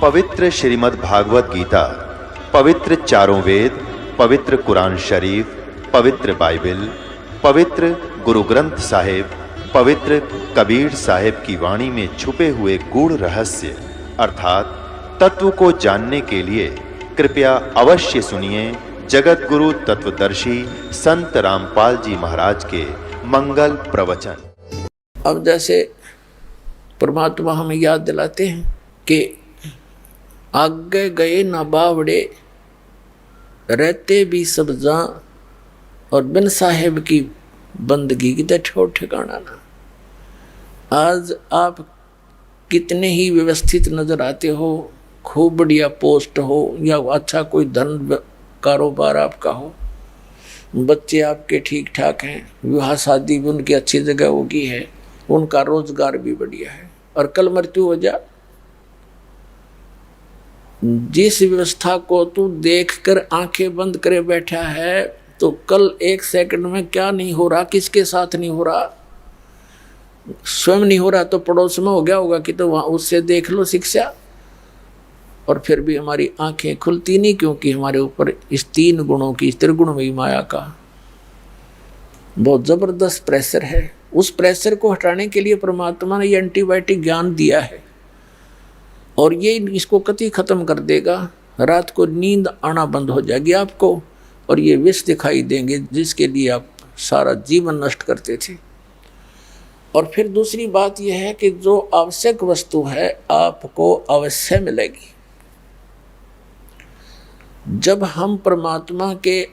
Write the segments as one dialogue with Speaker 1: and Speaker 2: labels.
Speaker 1: पवित्र श्रीमद् भागवत गीता, पवित्र चारों वेद, पवित्र कुरान शरीफ, पवित्र बाइबल, पवित्र गुरु ग्रंथ साहिब, पवित्र कबीर साहिब की वाणी में छुपे हुए गूढ़ रहस्य अर्थात तत्व को जानने के लिए कृपया अवश्य सुनिए जगत गुरु तत्वदर्शी संत रामपाल जी महाराज के मंगल प्रवचन।
Speaker 2: अब जैसे परमात्मा हमें याद दिलाते हैं कि आगे गए ना बावड़े, रहते भी सब जां, और बिन साहेब की बंदगी की तो ठोर ठिकाना ना। आज आप कितने ही व्यवस्थित नजर आते हो, खूब बढ़िया पोस्ट हो या अच्छा कोई धन कारोबार आपका हो, बच्चे आपके ठीक ठाक हैं, विवाह शादी भी उनकी अच्छी जगह होगी है, उनका रोजगार भी बढ़िया है, और कल मृत्यु हो जा, जिस व्यवस्था को तू देखकर आंखें बंद करे बैठा है, तो कल एक सेकंड में क्या नहीं हो रहा, किसके साथ नहीं हो रहा, स्वयं नहीं हो रहा तो पड़ोस में हो गया होगा कि तो वहां उससे देख लो शिक्षा। और फिर भी हमारी आंखें खुलती नहीं, क्योंकि हमारे ऊपर इस तीन गुणों की, त्रिगुणमयी माया का बहुत जबरदस्त प्रेशर है। उस प्रेशर को हटाने के लिए परमात्मा ने ये एंटीबायोटिक ज्ञान दिया है, और ये इसको कति खत्म कर देगा। रात को नींद आना बंद हो जाएगी आपको, और ये विष दिखाई देंगे जिसके लिए आप सारा जीवन नष्ट करते थे। और फिर दूसरी बात यह है कि जो आवश्यक वस्तु है आपको अवश्य मिलेगी। जब हम परमात्मा के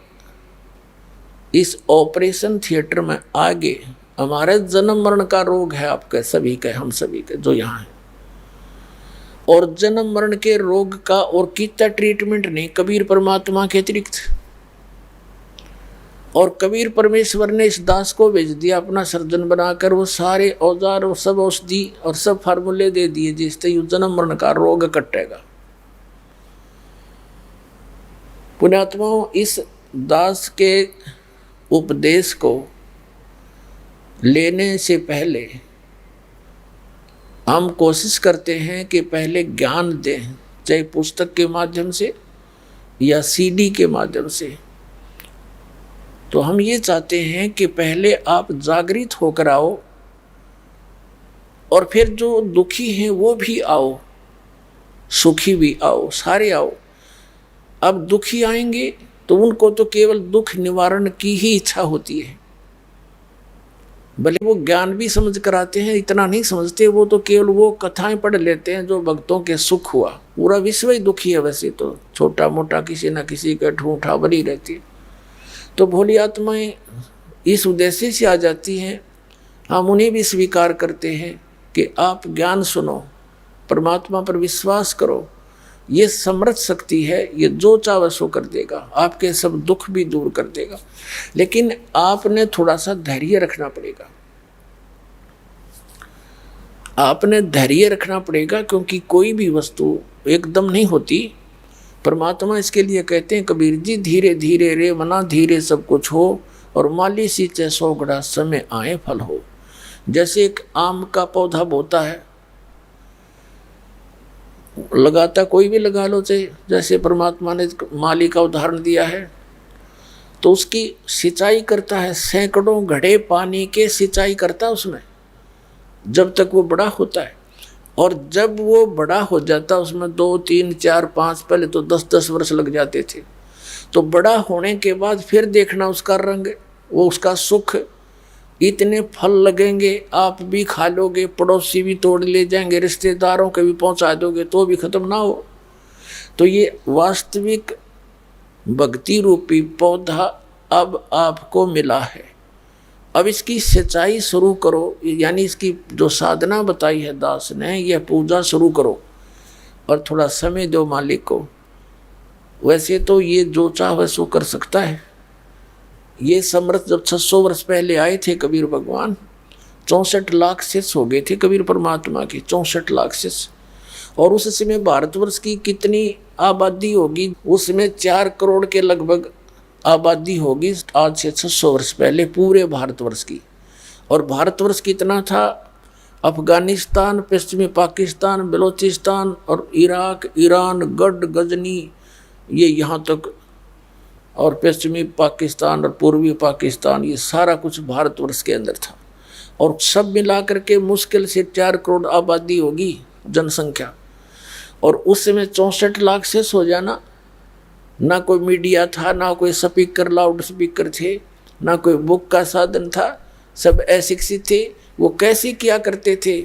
Speaker 2: इस ऑपरेशन थिएटर में आगे, हमारे जन्म मरण का रोग है आपके सभी के, हम सभी के जो यहाँ हैं, और जन्म मरण के रोग का और कितना ट्रीटमेंट नहीं कबीर परमात्मा के अतिरिक्त। और कबीर परमेश्वर ने इस दास को भेज दिया अपना सर्जन बनाकर, वो सारे औजार और सब औषधि और सब फार्मूले दे दिए जिससे यू जन्म मरण का रोग कटेगा। पुण्यात्माओं, इस दास के उपदेश को लेने से पहले हम कोशिश करते हैं कि पहले ज्ञान दें, चाहे पुस्तक के माध्यम से या सीडी के माध्यम से। तो हम ये चाहते हैं कि पहले आप जागृत होकर आओ, और फिर जो दुखी हैं वो भी आओ, सुखी भी आओ, सारे आओ। अब दुखी आएंगे तो उनको तो केवल दुख निवारण की ही इच्छा होती है, भले वो ज्ञान भी समझ कर आते हैं, इतना नहीं समझते, वो तो केवल वो कथाएं पढ़ लेते हैं जो भक्तों के सुख हुआ। पूरा विश्व ही दुखी है वैसे तो, छोटा मोटा किसी न किसी का ठूठा बनी रहती है। तो भोली आत्माएं इस उद्देश्य से आ जाती हैं, हम उन्हें भी स्वीकार करते हैं कि आप ज्ञान सुनो, परमात्मा पर विश्वास करो, ये समर्थ शक्ति है, ये जो चाहे सो कर देगा, आपके सब दुख भी दूर कर देगा। लेकिन आपने थोड़ा सा धैर्य रखना पड़ेगा, आपने धैर्य रखना पड़ेगा, क्योंकि कोई भी वस्तु एकदम नहीं होती। परमात्मा इसके लिए कहते हैं कबीर जी, धीरे धीरे रे मना धीरे सब कुछ हो, और माली सींचे सोगड़ा समय आए फल हो। जैसे एक आम का पौधा बोता है, लगाता कोई भी लगा लो, चाहे जैसे परमात्मा ने माली का उदाहरण दिया है, तो उसकी सिंचाई करता है, सैकड़ों घड़े पानी के सिंचाई करता है उसमें, जब तक वो बड़ा होता है। और जब वो बड़ा हो जाता, उसमें 2, 3, 4, 5, पहले तो 10-10 वर्ष लग जाते थे। तो बड़ा होने के बाद फिर देखना उसका रंग, वो उसका सुख, इतने फल लगेंगे, आप भी खा लोगे, पड़ोसी भी तोड़ ले जाएंगे, रिश्तेदारों के भी पहुंचा दोगे तो भी खत्म ना हो। तो ये वास्तविक भक्ति रूपी पौधा अब आपको मिला है। अब इसकी सिंचाई शुरू करो, यानी इसकी जो साधना बताई है दास ने, यह पूजा शुरू करो, और थोड़ा समय दो मालिक को। वैसे तो ये जो चाहे सो कर सकता है। ये समर्थ जब 600 वर्ष पहले आए थे कबीर भगवान, 64 लाख शिष्य हो गए थे कबीर परमात्मा के, 64 लाख शिष्य। और उस समय भारतवर्ष की कितनी आबादी होगी, उसमें 4 करोड़ के लगभग आबादी होगी आज से 600 वर्ष पहले पूरे भारतवर्ष की। और भारतवर्ष कितना था, अफगानिस्तान, पश्चिमी पाकिस्तान, बलूचिस्तान और इराक, ईरान, गढ़, गजनी, ये यहाँ तक, और पश्चिमी पाकिस्तान और पूर्वी पाकिस्तान, ये सारा कुछ भारतवर्ष के अंदर था। और सब मिला करके मुश्किल से 4 करोड़ आबादी होगी, जनसंख्या। और उस समय 64 लाख से सो जाना, ना कोई मीडिया था, ना कोई स्पीकर, लाउड स्पीकर थे, ना कोई बुक का साधन था, सब अशिक्षित थे। वो कैसे किया करते थे?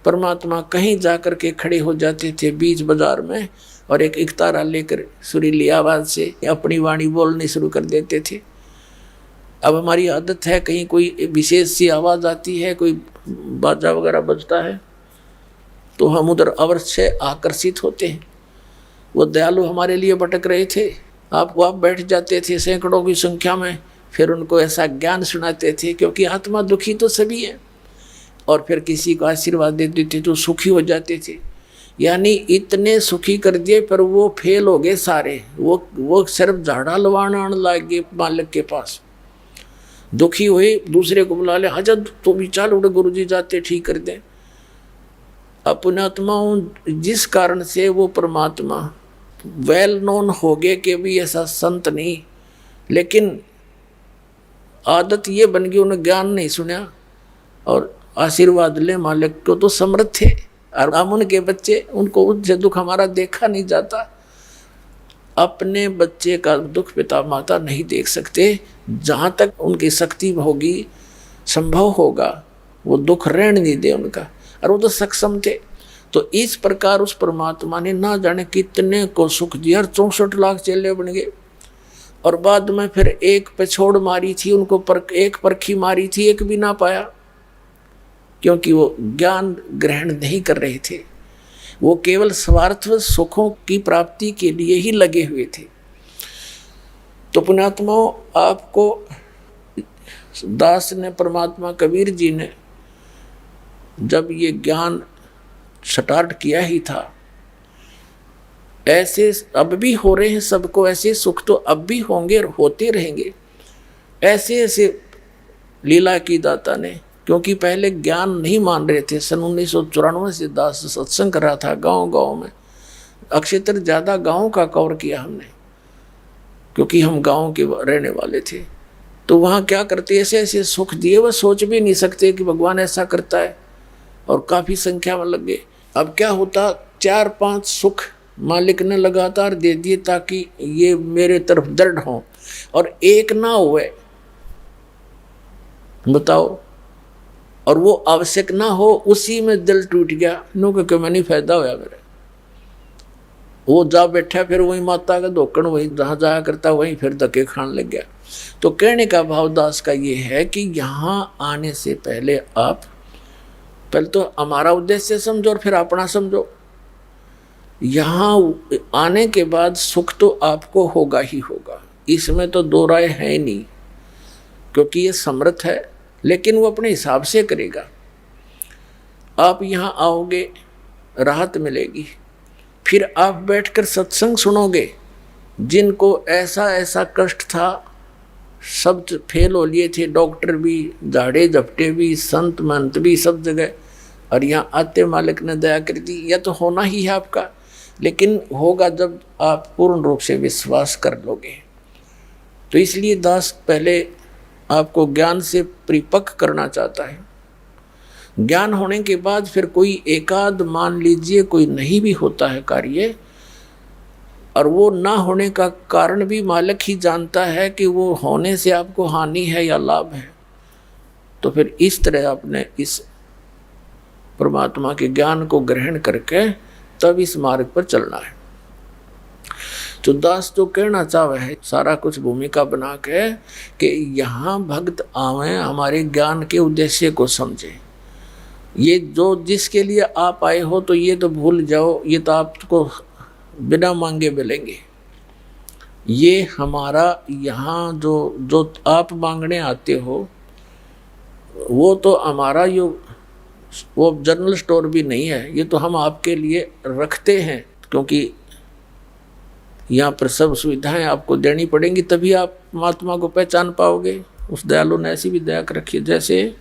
Speaker 2: परमात्मा कहीं जा कर के खड़े हो जाते थे बीच बाजार में और एक इकतारा लेकर सुरीली आवाज़ से अपनी वाणी बोलनी शुरू कर देते थे। अब हमारी आदत है, कहीं कोई विशेष सी आवाज़ आती है, कोई बाजा वगैरह बजता है, तो हम उधर अवश्य आकर्षित होते हैं। वो दयालु हमारे लिए भटक रहे थे, आप वहाँ बैठ जाते थे सैकड़ों की संख्या में, फिर उनको ऐसा ज्ञान सुनाते थे, क्योंकि आत्मा दुखी तो सभी है, और फिर किसी को आशीर्वाद देते थे तो सुखी हो जाते थे। यानी इतने सुखी कर दिए, पर वो फेल हो गए सारे। वो सिर्फ झाड़ा लवाण आने लग गए मालिक के पास। दुखी हुए, दूसरे को बुला ले, हजर तो भी चाल उड़े, गुरु जी जाते ठीक कर दें। अपनात्माओं, जिस कारण से वो परमात्मा वेल नोन हो गए कि भी ऐसा संत नहीं, लेकिन आदत ये बन गई, उन्हें ज्ञान नहीं सुना और आशीर्वाद ले मालिक को, तो समर्थ थे। और हम उनके बच्चे, उनको उनसे दुख हमारा देखा नहीं जाता। अपने बच्चे का दुख पिता माता नहीं देख सकते, जहाँ तक उनकी शक्ति होगी, संभव होगा, वो दुख रहने नहीं दे उनका। और वो तो सक्षम थे। तो इस प्रकार उस परमात्मा ने ना जाने कितने को सुख दिया, 64 लाख चेले बन गए। और बाद में फिर एक पे छोड़ मारी थी उनको, एक परखी मारी थी, एक भी ना पाया, क्योंकि वो ज्ञान ग्रहण नहीं कर रहे थे। वो केवल स्वार्थ सुखों की प्राप्ति के लिए ही लगे हुए थे। तो पुण्यात्माओं, आपको दास ने, परमात्मा कबीर जी ने जब ये ज्ञान स्टार्ट किया ही था, ऐसे अब भी हो रहे हैं सबको, ऐसे सुख तो अब भी होंगे और होते रहेंगे। ऐसे ऐसे लीला की दाता ने, क्योंकि पहले ज्ञान नहीं मान रहे थे। सन 1994 से दास सत्संग कर रहा था गांव गांव में। अक्षेत्र ज़्यादा गांव का कवर किया हमने, क्योंकि हम गांव के रहने वाले थे। तो वहाँ क्या करते, ऐसे ऐसे सुख दिए, वह सोच भी नहीं सकते कि भगवान ऐसा करता है, और काफ़ी संख्या में लग गए। अब क्या होता, 4-5 सुख मालिक ने लगातार दे दिए ताकि ये मेरे तरफ दृढ़ हों, और एक ना हुए, बताओ, और वो आवश्यक ना हो, उसी में दिल टूट गया। नो क्योंकि मैं नहीं फायदा होया मेरे। वो जा बैठा, फिर वही माता का धोकन, वही जहाँ जाया करता वहीं फिर धक्के खाने लग गया। तो कहने का भावदास का ये है कि यहाँ आने से पहले आप पहले तो हमारा उद्देश्य समझो और फिर अपना समझो। यहाँ आने के बाद सुख तो आपको होगा ही होगा, इसमें तो दो राय है नहीं, क्योंकि ये समर्थ है, लेकिन वो अपने हिसाब से करेगा। आप यहाँ आओगे, राहत मिलेगी, फिर आप बैठकर सत्संग सुनोगे। जिनको ऐसा ऐसा कष्ट था, सब फेल हो लिए थे, डॉक्टर भी, झाड़े झपटे भी, संत महंत भी, सब जगह, और यहाँ आते मालिक ने दया कर दी। यह तो होना ही है आपका, लेकिन होगा जब आप पूर्ण रूप से विश्वास कर लोगे। तो इसलिए दास पहले आपको ज्ञान से परिपक्व करना चाहता है। ज्ञान होने के बाद फिर कोई एकाध, मान लीजिए कोई नहीं भी होता है कार्य, और वो ना होने का कारण भी मालिक ही जानता है कि वो होने से आपको हानि है या लाभ है, तो फिर इस तरह आपने इस परमात्मा के ज्ञान को ग्रहण करके तब इस मार्ग पर चलना है। तो दास जो कहना चाहे है, सारा कुछ भूमिका बना के कि यहाँ भक्त आवें, हमारे ज्ञान के उद्देश्य को समझें। ये जो जिसके लिए आप आए हो, तो ये तो भूल जाओ, ये तो आपको बिना मांगे मिलेंगे। ये हमारा यहाँ जो आप मांगने आते हो, वो तो हमारा वो जनरल स्टोर भी नहीं है, ये तो हम आपके लिए रखते हैं, क्योंकि यहाँ पर सब सुविधाएं आपको देनी पड़ेंगी, तभी आप परमात्मा को पहचान पाओगे। उस दयालु ने ऐसी भी दया कर रखी है, जैसे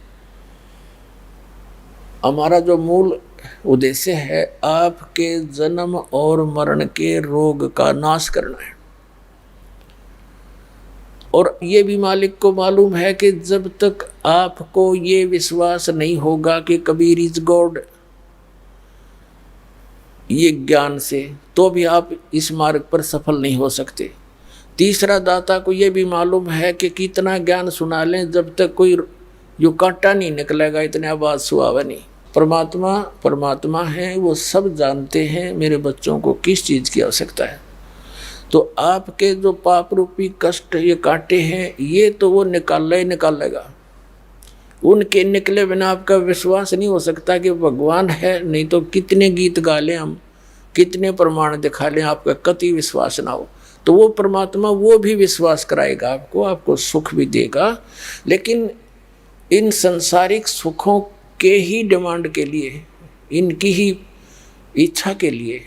Speaker 2: हमारा जो मूल उद्देश्य है आपके जन्म और मरण के रोग का नाश करना है। और ये भी मालिक को मालूम है कि जब तक आपको ये विश्वास नहीं होगा कि कबीर इज गॉड, ये ज्ञान से, तो भी आप इस मार्ग पर सफल नहीं हो सकते। तीसरा, दाता को ये भी मालूम है कि कितना ज्ञान सुना लें, जब तक कोई यो कांटा नहीं निकलेगा, इतने आवाज सुहावे नहीं। परमात्मा परमात्मा है, वो सब जानते हैं मेरे बच्चों को किस चीज़ की आवश्यकता है। तो आपके जो पाप रूपी कष्ट ये कांटे हैं, ये तो वो निकाल ही निकालेगा। उनके निकले बिना आपका विश्वास नहीं हो सकता कि भगवान है। नहीं तो कितने गीत गा लें हम, कितने प्रमाण दिखा लें, आपका कति विश्वास ना हो। तो वो परमात्मा वो भी विश्वास कराएगा आपको, आपको सुख भी देगा। लेकिन इन संसारिक सुखों के ही डिमांड के लिए, इनकी ही इच्छा के लिए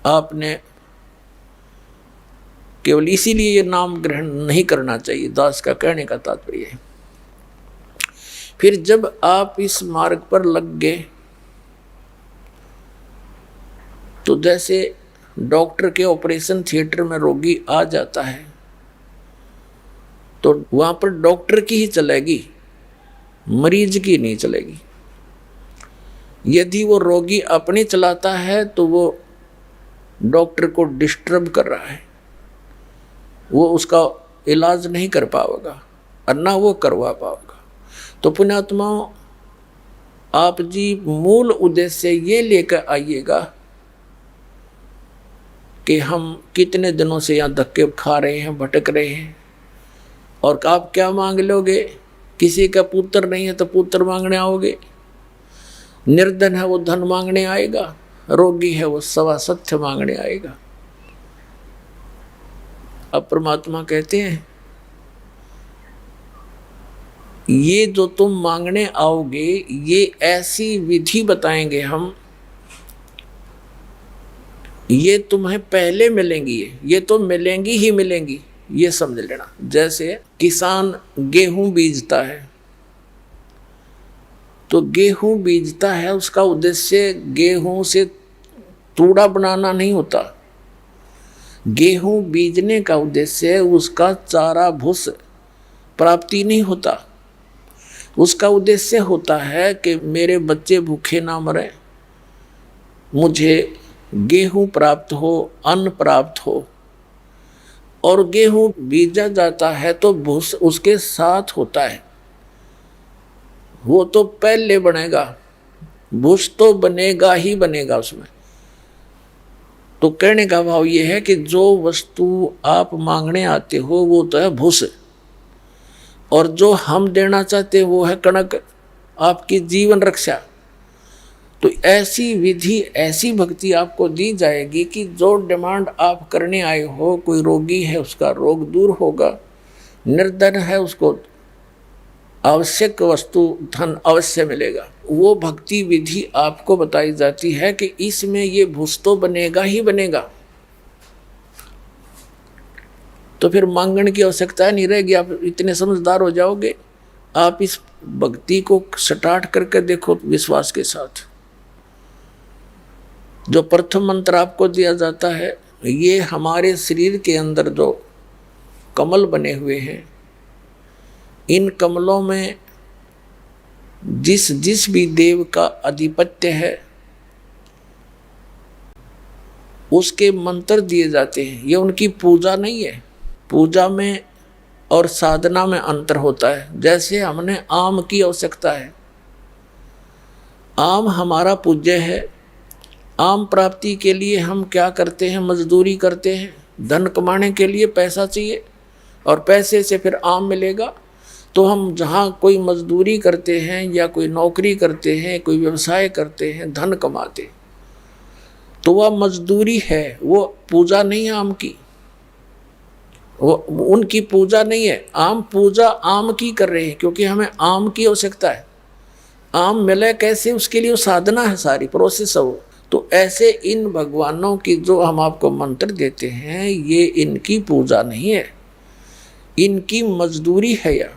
Speaker 2: आपने केवल इसीलिए ये नाम ग्रहण नहीं करना चाहिए। दास का कहने का तात्पर्य है। फिर जब आप इस मार्ग पर लग गए, तो जैसे डॉक्टर के ऑपरेशन थिएटर में रोगी आ जाता है, तो वहां पर डॉक्टर की ही चलेगी, मरीज की नहीं चलेगी। यदि वो रोगी अपनी चलाता है तो वो डॉक्टर को डिस्टर्ब कर रहा है, वो उसका इलाज नहीं कर पाएगा और ना वो करवा पाएगा। तो पुण्यात्माओं, आप जी मूल उद्देश्य ये लेकर आइएगा कि हम कितने दिनों से यहाँ धक्के खा रहे हैं, भटक रहे हैं, और आप क्या मांग लोगे? किसी का पुत्र नहीं है तो पुत्र मांगने आओगे, निर्धन है वो धन मांगने आएगा, रोगी है वो सवा सत्य मांगने आएगा। अब परमात्मा कहते हैं ये जो तुम मांगने आओगे, ये ऐसी विधि बताएंगे हम, ये तुम्हें पहले मिलेंगी, ये तो मिलेंगी ही मिलेंगी, ये समझ लेना। जैसे किसान गेहूं बीजता है, तो गेहूं बीजता है, उसका उद्देश्य गेहूं से तूड़ा बनाना नहीं होता। गेहूं बीजने का उद्देश्य उसका चारा भूस प्राप्ति नहीं होता। उसका उद्देश्य होता है कि मेरे बच्चे भूखे ना मरे, मुझे गेहूं प्राप्त हो, अन्न प्राप्त हो। और गेहूं बीजा जाता है तो भूस उसके साथ होता है, वो तो पहले बनेगा, भूस तो बनेगा ही बनेगा उसमें। तो कहने का भाव ये है कि जो वस्तु आप मांगने आते हो वो तो है भूस, और जो हम देना चाहते हैं वो है कणक, आपकी जीवन रक्षा। तो ऐसी विधि, ऐसी भक्ति आपको दी जाएगी कि जो डिमांड आप करने आए हो, कोई रोगी है उसका रोग दूर होगा, निर्धन है उसको आवश्यक वस्तु धन अवश्य मिलेगा। वो भक्ति विधि आपको बताई जाती है कि इसमें ये भूस तो बनेगा ही बनेगा। तो फिर मांगने की आवश्यकता नहीं रहेगी, आप इतने समझदार हो जाओगे। आप इस भक्ति को स्टार्ट करके देखो विश्वास के साथ। जो प्रथम मंत्र आपको दिया जाता है, ये हमारे शरीर के अंदर जो कमल बने हुए हैं, इन कमलों में जिस जिस भी देव का अधिपत्य है उसके मंत्र दिए जाते हैं। ये उनकी पूजा नहीं है। पूजा में और साधना में अंतर होता है। जैसे हमने आम की आवश्यकता है, आम हमारा पूज्य है। आम प्राप्ति के लिए हम क्या करते हैं? मजदूरी करते हैं। धन कमाने के लिए पैसा चाहिए और पैसे से फिर आम मिलेगा। तो हम जहाँ कोई मजदूरी करते हैं या कोई नौकरी करते हैं, कोई व्यवसाय करते हैं, धन कमाते, तो वह मजदूरी है, वो पूजा नहीं है आम की, वो उनकी पूजा नहीं है। आम पूजा आम की कर रहे हैं क्योंकि हमें आम की आवश्यकता है। आम मिले कैसे, उसके लिए वो साधना है, सारी प्रोसेस है वो। तो ऐसे इन भगवानों की जो हम आपको मंत्र देते हैं, ये इनकी पूजा नहीं है, इनकी मजदूरी है। या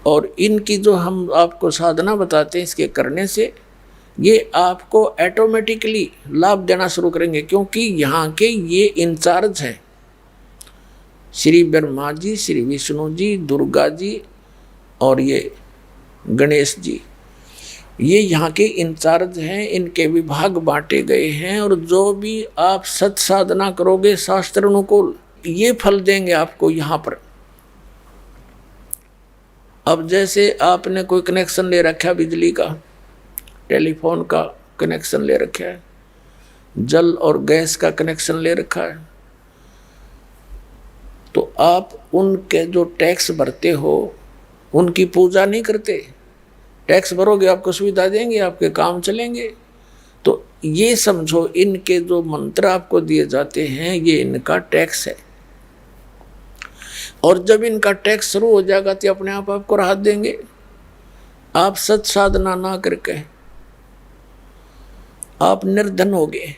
Speaker 2: और इनकी जो हम आपको साधना बताते हैं, इसके करने से ये आपको ऑटोमेटिकली लाभ देना शुरू करेंगे, क्योंकि यहाँ के ये इंचार्ज हैं, श्री ब्रह्मा जी, श्री विष्णु जी, दुर्गा जी और ये गणेश जी, ये यहाँ के इंचार्ज हैं। इनके विभाग बांटे गए हैं और जो भी आप सत साधना करोगे शास्त्र अनुकूल, ये फल देंगे आपको यहाँ पर। अब जैसे आपने कोई कनेक्शन ले रखा है, बिजली का, टेलीफोन का कनेक्शन ले रखा है, जल और गैस का कनेक्शन ले रखा है, तो आप उनके जो टैक्स भरते हो उनकी पूजा नहीं करते। टैक्स भरोगे आपको सुविधा देंगे, आपके काम चलेंगे। तो ये समझो, इनके जो मंत्र आपको दिए जाते हैं ये इनका टैक्स है, और जब इनका टैक्स शुरू हो जाएगा तो अपने आप आपको राहत देंगे। आप सत साधना ना करके आप निर्धन हो गए,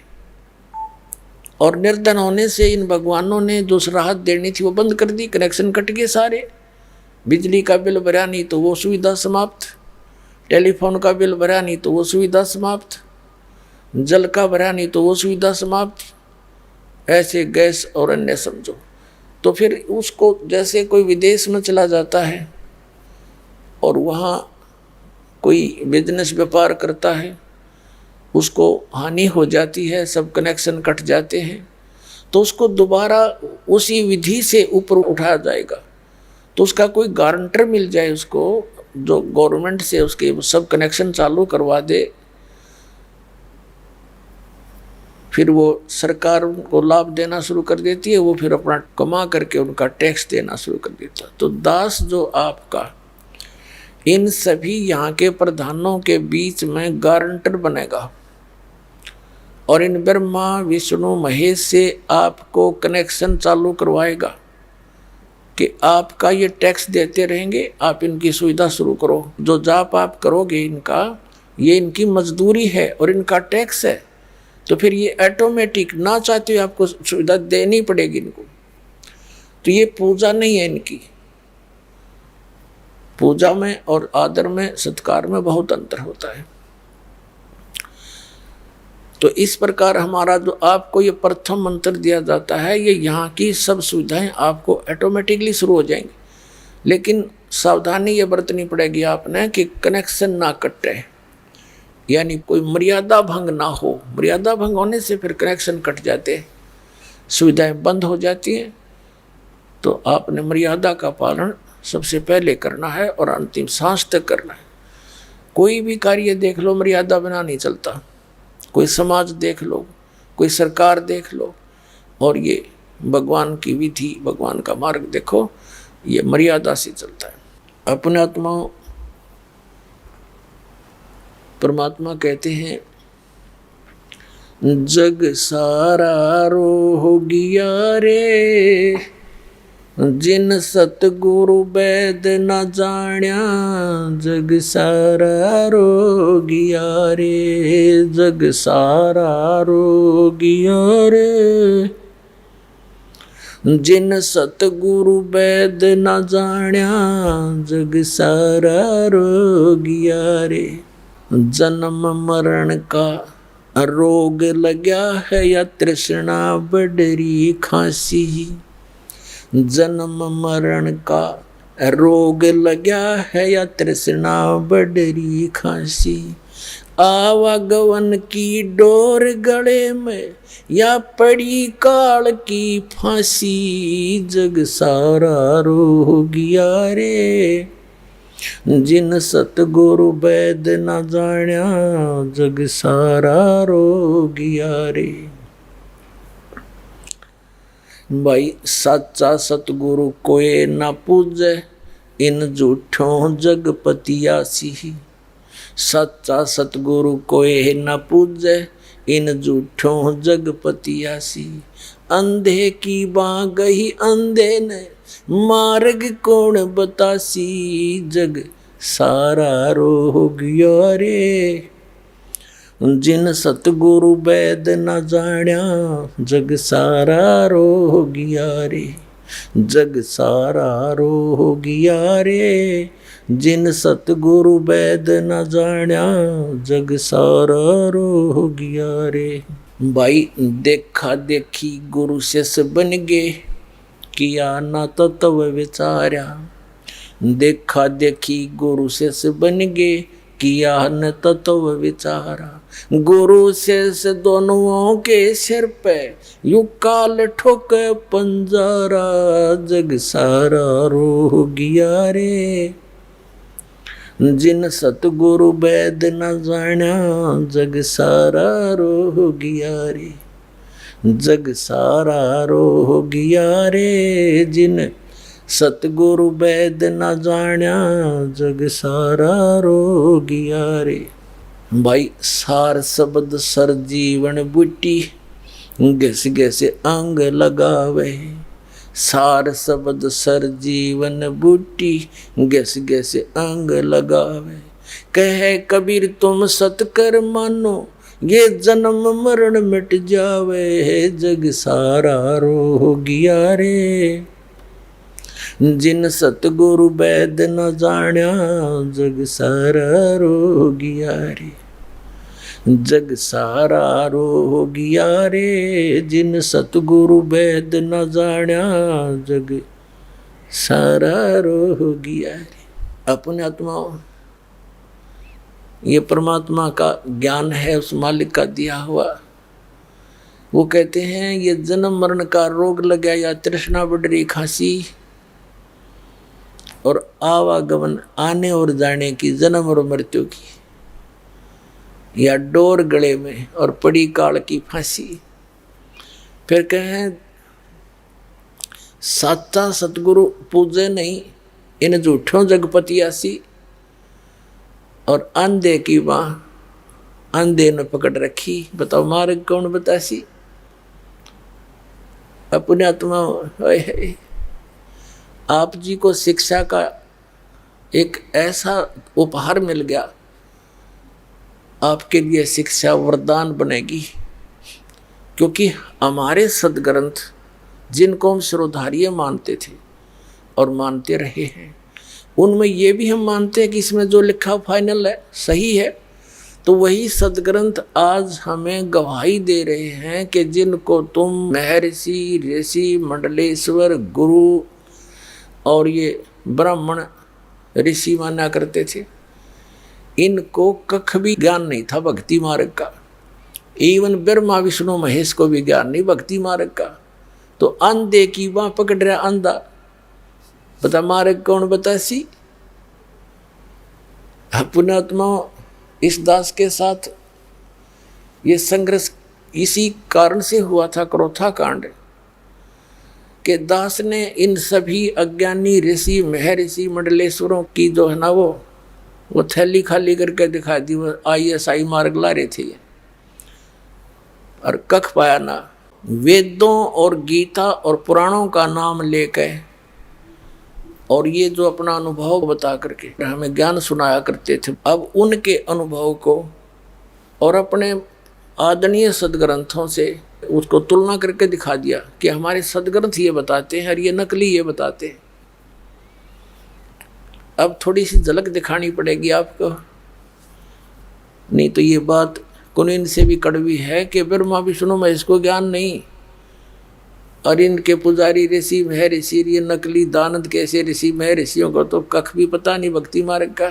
Speaker 2: और निर्धन होने से इन भगवानों ने जो राहत देनी थी वो बंद कर दी। कनेक्शन कट गए सारे। बिजली का बिल भरा नहीं तो वो सुविधा समाप्त, टेलीफोन का बिल भरा नहीं तो वो सुविधा समाप्त, जल का भरा नहीं तो वो सुविधा समाप्त, ऐसे गैस और अन्य समझो। तो फिर उसको, जैसे कोई विदेश में चला जाता है और वहाँ कोई बिजनेस व्यापार करता है, उसको हानि हो जाती है, सब कनेक्शन कट जाते हैं, तो उसको दोबारा उसी विधि से ऊपर उठाया जाएगा। तो उसका कोई गारंटर मिल जाए उसको, जो गवर्नमेंट से उसके सब कनेक्शन चालू करवा दे, फिर वो सरकार उनको लाभ देना शुरू कर देती है, वो फिर अपना कमा करके उनका टैक्स देना शुरू कर देता है। तो दास जो आपका इन सभी यहाँ के प्रधानों के बीच में गारंटर बनेगा, और इन ब्रह्मा विष्णु महेश से आपको कनेक्शन चालू करवाएगा कि आपका ये टैक्स देते रहेंगे, आप इनकी सुविधा शुरू करो। जो जाप आप करोगे इनका, ये इनकी मजदूरी है और इनका टैक्स है, तो फिर ये ऑटोमेटिक ना चाहते हुए आपको सुविधा देनी पड़ेगी इनको। तो ये पूजा नहीं है इनकी। पूजा में और आदर में, सत्कार में बहुत अंतर होता है। तो इस प्रकार हमारा जो आपको ये प्रथम मंत्र दिया जाता है, ये यहाँ की सब सुविधाएं आपको ऑटोमेटिकली शुरू हो जाएंगी। लेकिन सावधानी ये बरतनी पड़ेगी आपने कि कनेक्शन ना कटे, यानी कोई मर्यादा भंग ना हो। मर्यादा भंग होने से फिर कनेक्शन कट जाते हैं, सुविधाएं बंद हो जाती हैं। तो आपने मर्यादा का पालन सबसे पहले करना है और अंतिम सांस तक करना है। कोई भी कार्य देख लो, मर्यादा बिना नहीं चलता। कोई समाज देख लो, कोई सरकार देख लो, और ये भगवान की विधि, भगवान का मार्ग देखो, ये मर्यादा से चलता है। अपने आत्मा परमात्मा कहते हैं, जग सारा रो गया रे, जिन सतगुरु वैद न जाण्या, जग सारा रो गया रे, जग सारा रो गया रे, जिन सतगुरु वैद न जाण्या, जग सारा रो गया रे। जन्म मरण का रोग लग्या है, या तृष्णा बडरी खांसी, जन्म मरण का रोग लग्या है, या तृष्णा बडरी खांसी, आवागवन की डोर गले में, या पड़ी काल की फांसी, जग सारा रो गया रे, जिन सतगुरु वैद न जाण्या, जग सारा रो गया रे। भाई सच्चा सतगुरु कोई ना पूजे, इन झूठों जगपतियासी। सच्चा सतगुरु कोई ना पूजे, इन झूठों जगपतियासी। अंधे की बाँ गई अंधे ने, मार्ग कौन बतासी, जग सारा रो गया रे, जिन सतगुरु वैद न जाण्या, जग सारा रो गया रे, जग सारा रो गया रे, जिन सतगुरु वैद न जाण्या जग सारा रोगिया रे। भाई देखा देखी गुरु शिष्य बन गे, किया ना तत्व विचार्या। देखा देखी गुरु शिष्य बन गे, किया न तत्व विचारा। गुरु शिष्य दोनों के सिर पे यू काल ठोक पंजारा, जग सारा रोगिया रे। जिन सतगुरु वैद न जाण्या जग सारा रोगिया रे। जग सारा रोगिया रे, जिन सतगुरु वैद न जाण्या जग सारा रोगिया रे। भाई सार शब्द सर जीवन बूटी, घस घस अंग लगावे। सार शब्द सर जीवन बूटी, घस घस अंग लगावे। कहे कबीर तुम सतकर मानो, ये जन्म मरण मिट जावे। जग सारा रोगिया रे। जिन सतगुरु वैद न जाण्या जग सारा रोगिया रे। जग सारा रोगिया रे, जिन सतगुरु वैद न जाण्या जग सारा रोगिया रे। अपने आत्मा ये परमात्मा का ज्ञान है, उस मालिक का दिया हुआ। वो कहते हैं ये जन्म मरण का रोग लग गया, या तृष्णा बढ़ रही, खांसी और आवागमन आने और जाने की, जन्म और मृत्यु की, या डोर गले में और पड़ी काल की फांसी। फिर कहें साचा सतगुरु पूजे नहीं, इन झूठों जगपतियासी। और अंधे की बाह अंधे ने पकड़ रखी, बताओ मार्ग कौन बतासी। अपने आत्मा है। आप जी को शिक्षा का एक ऐसा उपहार मिल गया, आपके लिए शिक्षा वरदान बनेगी। क्योंकि हमारे सदग्रंथ जिनको हम शिरोधार्य मानते थे और मानते रहे हैं, उनमें ये भी हम मानते हैं कि इसमें जो लिखा फाइनल है, सही है। तो वही सदग्रंथ आज हमें गवाही दे रहे हैं कि जिनको तुम महर्षि, ऋषि, मंडलेश्वर, गुरु और ये ब्राह्मण ऋषि माना करते थे, इनको कख भी ज्ञान नहीं था भक्ति मार्ग का। इवन ब्रह्मा विष्णु महेश को भी ज्ञान नहीं भक्ति मार्ग का। तो अंधे की बाह पकड़ रहा अंधा, बता मार्ग कौन बतासी। पुण्यात्मा इस दास के साथ ये संघर्ष इसी कारण से हुआ था, क्रोथा कांड, कि दास ने इन सभी अज्ञानी ऋषि, महर्षि, मंडलेश्वरों की जो है ना वो थैली खाली करके दिखा दी। वो ISI मार्ग ला रहे थे और कख पाया ना। वेदों और गीता और पुराणों का नाम लेके और ये जो अपना अनुभव बता करके हमें ज्ञान सुनाया करते थे, अब उनके अनुभव को और अपने आदरणीय सदग्रंथों से उसको तुलना करके दिखा दिया कि हमारे सदग्रंथ ये बताते हैं और ये नकली ये बताते हैं। अब थोड़ी सी झलक दिखानी पड़ेगी आपको, नहीं तो ये बात कुनीन से भी कड़वी है कि ब्रह्मा विष्णु में इसको ज्ञान नहीं, और इनके पुजारी ऋषि महर्षि, ये नकली दानंद कैसे ऋषि महर्षियों को तो कख भी पता नहीं भक्ति मार्ग का।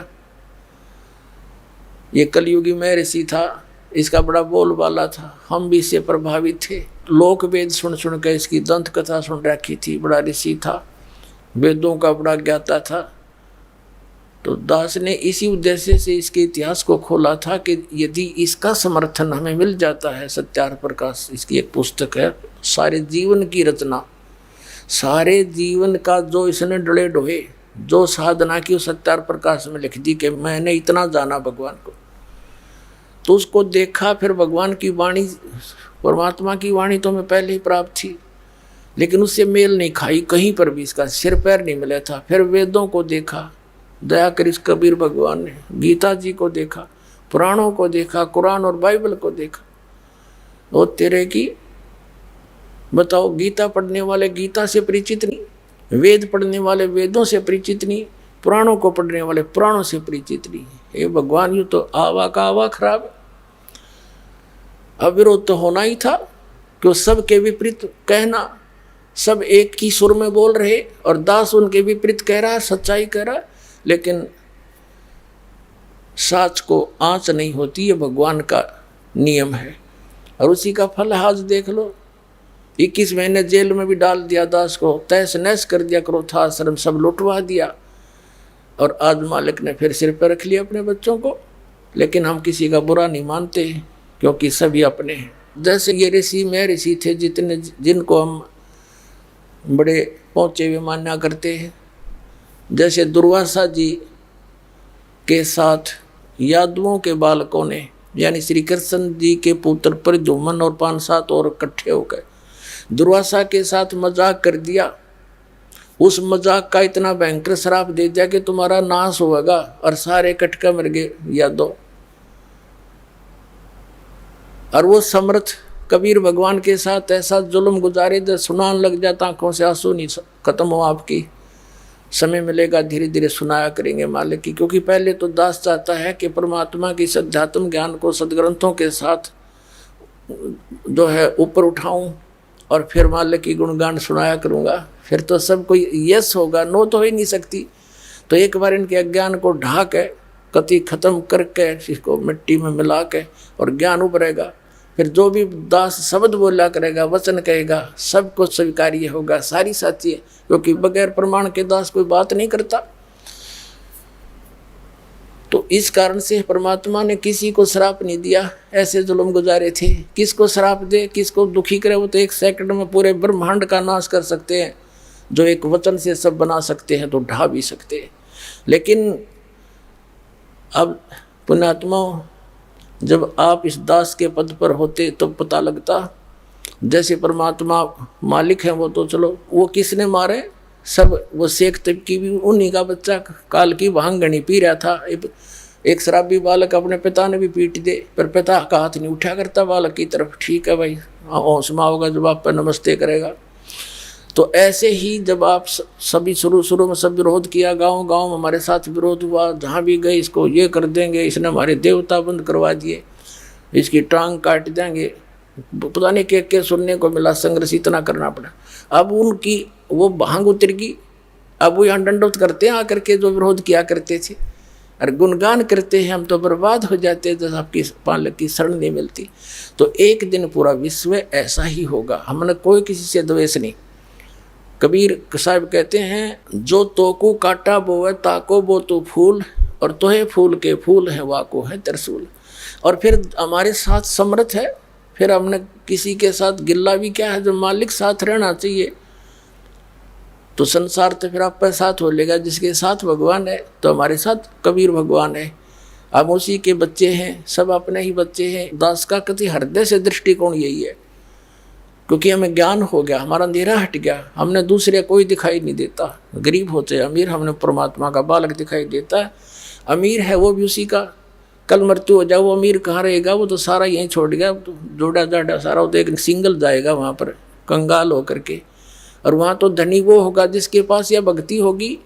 Speaker 2: ये कलयुगी महर्षि था, इसका बड़ा बोलबाला था, हम भी इससे प्रभावित थे। लोक वेद सुन सुन के इसकी दंत कथा सुन रखी थी। बड़ा ऋषि था, वेदों का बड़ा ज्ञाता था। तो दास ने इसी उद्देश्य से इसके इतिहास को खोला था कि यदि इसका समर्थन हमें मिल जाता है, सत्यार्थ प्रकाश इसकी एक पुस्तक है, सारे जीवन की रचना, सारे जीवन का जो इसने डले डोहे जो साधना की सत्यार्थ प्रकाश में लिख दी कि मैंने इतना जाना भगवान को। तो उसको देखा, फिर भगवान की वाणी, परमात्मा की वाणी तो हमें पहले ही प्राप्त थी, लेकिन उससे मेल नहीं खाई, कहीं पर भी इसका सिर पैर नहीं मिला था। फिर वेदों को देखा, दया कर इस कबीर भगवान ने गीता जी को देखा, पुराणों को देखा, कुरान और बाइबल को देखा। वो तेरे की बताओ, गीता पढ़ने वाले गीता से परिचित नहीं, वेद पढ़ने वाले वेदों से परिचित नहीं, पुराणों को पढ़ने वाले पुराणों से परिचित नहीं। ये भगवान, यूँ तो आवा का आवा खराब। अविरोध तो होना ही था कि सबके विपरीत कहना, सब एक ही सुर में बोल रहे और दास उनके विपरीत कह रहा, सच्चाई कह रहा, लेकिन साच को आंच नहीं होती, ये भगवान का नियम है। और उसी का फल आज देख लो, 21 महीने जेल में भी डाल दिया दास को, तहस नहस कर दिया, क्रोधाश्रम सब लुटवा दिया, और आज मालिक ने फिर सिर पर रख लिया अपने बच्चों को। लेकिन हम किसी का बुरा नहीं मानते क्योंकि सभी अपने हैं। जैसे ये ऋषि में ऋषि थे जिनको हम बड़े पहुँचे हुए मान्या करते हैं, जैसे दुर्वासा जी के साथ यादवों के बालकों ने, यानी श्री कृष्ण जी के पुत्र प्रद्युम्न और 5-7 और इकट्ठे हो गए, दुर्वासा के साथ मजाक कर दिया। उस मजाक का इतना भयंकर श्राप दे दिया कि तुम्हारा नाश होगा, और सारे कटका मर गए यादव। और वो समर्थ कबीर भगवान के साथ ऐसा जुल्म गुजारे, जब सुनान लग जाता आंखों से आंसू नहीं खत्म हो आपकी। समय मिलेगा धीरे धीरे सुनाया करेंगे मालिक की, क्योंकि पहले तो दास चाहता है कि परमात्मा की अध्यात्म ज्ञान को सदग्रंथों के साथ जो है ऊपर उठाऊं, और फिर मालिक की गुणगान सुनाया करूंगा। फिर तो सब कोई यस होगा, नो तो हो ही नहीं सकती। तो एक बार इनके अज्ञान को ढा के कति खत्म करके इसको मिट्टी में मिला के और ज्ञान उभरेगा। फिर जो भी दास शब्द बोला करेगा, वचन कहेगा, सब कुछ स्वीकार्य होगा, सारी साची है, क्योंकि बगैर प्रमाण के दास कोई बात नहीं करता। तो इस कारण से परमात्मा ने किसी को श्राप नहीं दिया, ऐसे जुल्म गुजारे थे। किसको श्राप दे, किसको दुखी करे, वो तो 1 सेकंड में पूरे ब्रह्मांड का नाश कर सकते हैं। जो एक वचन से सब बना सकते हैं तो ढा भी सकते हैं। लेकिन अब पुण्यात्माओं, जब आप इस दास के पद पर होते तो पता लगता, जैसे परमात्मा मालिक है वो तो चलो, वो किसने मारे, सब वो शेख तबकी भी उन्हीं का बच्चा काल की भांगनी पी रहा था। एक शराबी बालक अपने पिता ने भी पीट दे, पर पिता का हाथ नहीं उठा करता बालक की तरफ, ठीक है भाई हौसमा होगा जब आप पर नमस्ते करेगा। तो ऐसे ही जब आप सभी शुरू में सब विरोध किया, गांव गांव हमारे साथ विरोध हुआ, जहाँ भी गए इसको ये कर देंगे, इसने हमारे देवता बंद करवा दिए, इसकी टांग काट देंगे, पता नहीं क्या सुनने को मिला, संघर्ष इतना करना पड़ा। अब उनकी वो भांग उतर गई, अब वो यहाँ दंडवत करते हैं आकर के जो विरोध किया करते थे, और गुणगान करते हैं, हम तो बर्बाद हो जाते हैं जब आपकी पालक की शरण नहीं मिलती। तो एक दिन पूरा विश्व ऐसा ही होगा, हमने कोई किसी से द्वेष नहीं। कबीर साहब कहते हैं, जो तोकू काटा बोवे ताको बो तो फूल, और तोहे फूल के फूल है वाको है त्रिशूल। और फिर हमारे साथ समर्थ है, फिर हमने किसी के साथ गिल्ला भी क्या है, जब मालिक साथ रहना चाहिए तो संसार तो फिर आपके साथ हो लेगा। जिसके साथ भगवान है तो हमारे साथ कबीर भगवान है, हम उसी के बच्चे हैं, सब अपने ही बच्चे हैं। दास का कति हृदय से दृष्टिकोण यही है, क्योंकि हमें ज्ञान हो गया, हमारा अंधेरा हट गया, हमने दूसरे कोई दिखाई नहीं देता, गरीब होते अमीर, हमने परमात्मा का बालक दिखाई देता है। अमीर है वो भी उसी का, कल मृत्यु हो जाए वो अमीर कहाँ रहेगा, वो तो सारा यहीं छोड़ गया, तो जोड़ा जाड़ा सारा वो तो एक सिंगल जाएगा वहाँ पर कंगाल होकर के। और वहाँ तो धनी वो होगा जिसके पास यह भक्ति होगी।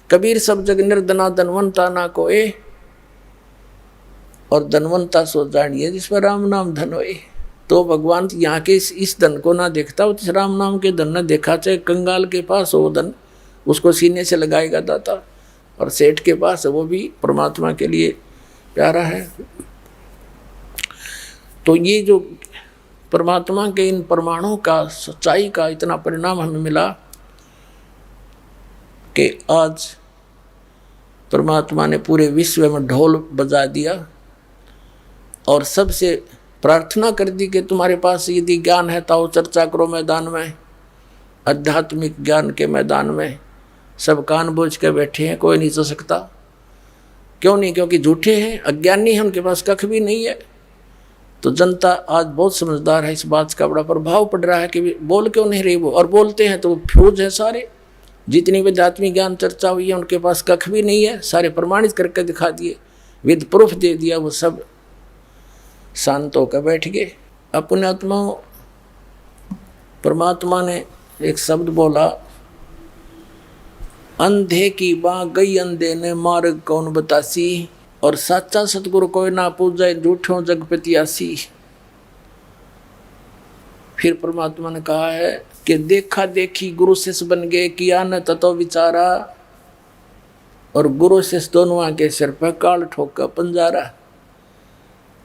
Speaker 2: कबीर सब जग निर्धना धनवंता ना कोए, और धनवंता सो जानिए जिस पर राम नाम धन होए। तो भगवान यहाँ के इस धन को ना देखता, उस राम नाम के धन न देखा, चाहे कंगाल के पास हो धन, उसको सीने से लगाएगा दाता, और सेठ के पास है वो भी परमात्मा के लिए प्यारा है। तो ये जो परमात्मा के इन प्रमाणों का, सच्चाई का इतना परिणाम हमें मिला कि आज परमात्मा ने पूरे विश्व में ढोल बजा दिया, और सबसे प्रार्थना कर दी कि तुम्हारे पास यदि ज्ञान है तो चर्चा करो मैदान में, आध्यात्मिक ज्ञान के मैदान में। सब कान बोझ के बैठे हैं, कोई नहीं चल सकता। क्यों नहीं? क्योंकि झूठे हैं, अज्ञानी हैं, उनके पास कख भी नहीं है। तो जनता आज बहुत समझदार है, इस बात का बड़ा प्रभाव पड़ रहा है कि बोल क्यों नहीं रही वो, और बोलते हैं तो वो फ्यूज है सारे। जितनी भी आध्यात्मिक ज्ञान चर्चा हुई है उनके पास कख भी नहीं है, सारे प्रमाणित करके दिखा दिए, विद प्रूफ दे दिया, वो सब शांत होकर बैठ गए। अपने आत्माओं, परमात्मा ने एक शब्द बोला अंधे की बाँ गई अंधे ने मार्ग कौन बतासी, और साचा सतगुरु कोई ना पूजाए झूठों जगपति आसी। फिर परमात्मा ने कहा है कि देखा देखी गुरु शिष्य बन गए, किया न ततो विचारा, और गुरु शिष्य दोनों के सिर पर काल ठोका पंजारा।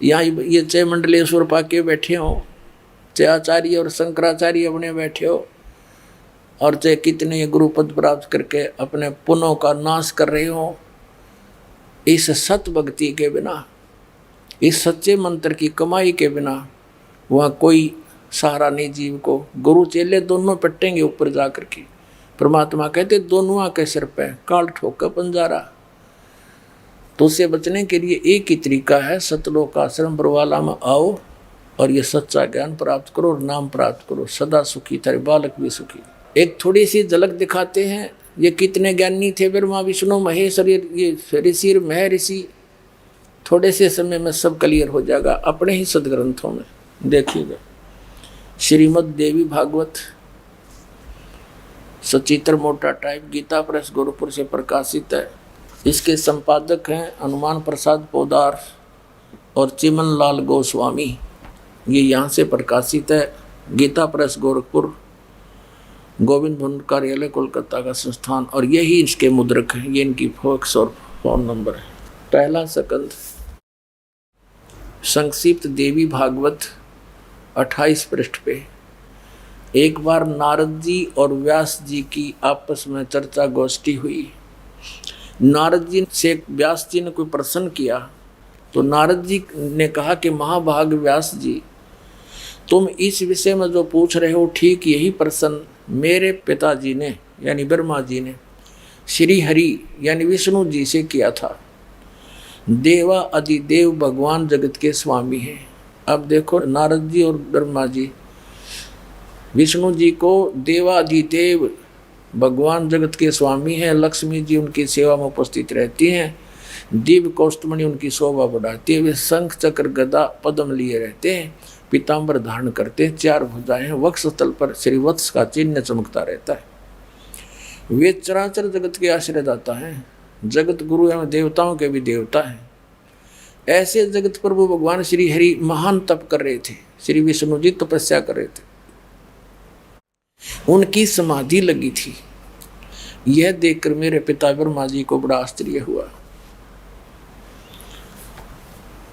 Speaker 2: यहाँ ये चाहे मंडलेश्वर पाके बैठे हो, चाहे आचार्य और शंकराचार्य अपने बैठे हो, और चाहे कितने ये गुरु पद प्राप्त करके अपने पुनों का नाश कर रहे हो, इस सत भक्ति के बिना, इस सच्चे मंत्र की कमाई के बिना वहाँ कोई सहारा नहीं जीव को। गुरु चेले दोनों पट्टेंगे ऊपर जा कर के। परमात्मा कहते दोनों के सिर पे काल ठोका पंजारा। तो उससे बचने के लिए एक ही तरीका है, सतलोक आश्रम बरवाला में आओ और ये सच्चा ज्ञान प्राप्त करो और नाम प्राप्त करो, सदा सुखी तेरे बालक भी सुखी। एक थोड़ी सी झलक दिखाते हैं, ये कितने ज्ञानी थे ब्रह्मा विष्णु महेश और ये ऋषि महर्षि। थोड़े से समय में सब क्लियर हो जाएगा अपने ही सदग्रंथों में देखिएगा। श्रीमद् देवी भागवत सचित्र मोटा टाइप गीता प्रेस गोरखपुर से प्रकाशित है। इसके संपादक हैं हनुमान प्रसाद पोदार और चिमन लाल गोस्वामी। ये यहाँ से प्रकाशित है, गीता प्रेस गोरखपुर, गोविंद भवन कार्यालय कोलकाता का संस्थान। और यही इसके मुद्रक हैं, ये इनकी फैक्स और फोन नंबर है। पहला सकंद संक्षिप्त देवी भागवत 28 पृष्ठ पे। एक बार नारद जी और व्यास जी की आपस में चर्चा गोष्ठी हुई। नारद जी से व्यास जी ने कोई प्रश्न किया तो नारद जी ने कहा कि महाभाग व्यास जी, तुम इस विषय में जो पूछ रहे हो ठीक यही प्रश्न मेरे पिताजी ने यानी ब्रह्मा जी ने श्री हरि यानी विष्णु जी से किया था। देवा अधिदेव भगवान जगत के स्वामी हैं। अब देखो नारद जी और ब्रह्मा जी विष्णु जी को देवाधिदेव भगवान जगत के स्वामी हैं। लक्ष्मी जी उनकी सेवा में उपस्थित रहती हैं। दिव्य कौस्तुमणि उनकी शोभा बढ़ाती है। वे शंख चक्र गदा पद्म लिए रहते हैं, पीताम्बर धारण करते हैं, 4 भुजाएं हैं, वक्ष स्थल पर श्रीवत्स का चिन्ह चमकता रहता है। वे चराचर जगत के आश्रयदाता हैं, जगत गुरु एवं देवताओं के भी देवता हैं। ऐसे जगत प्रभु भगवान श्री हरि महान तप कर रहे थे। श्री विष्णु जी तपस्या कर रहे थे, उनकी समाधि लगी थी। यह देखकर मेरे पिता ब्रह्मा जी को बड़ा आश्चर्य हुआ।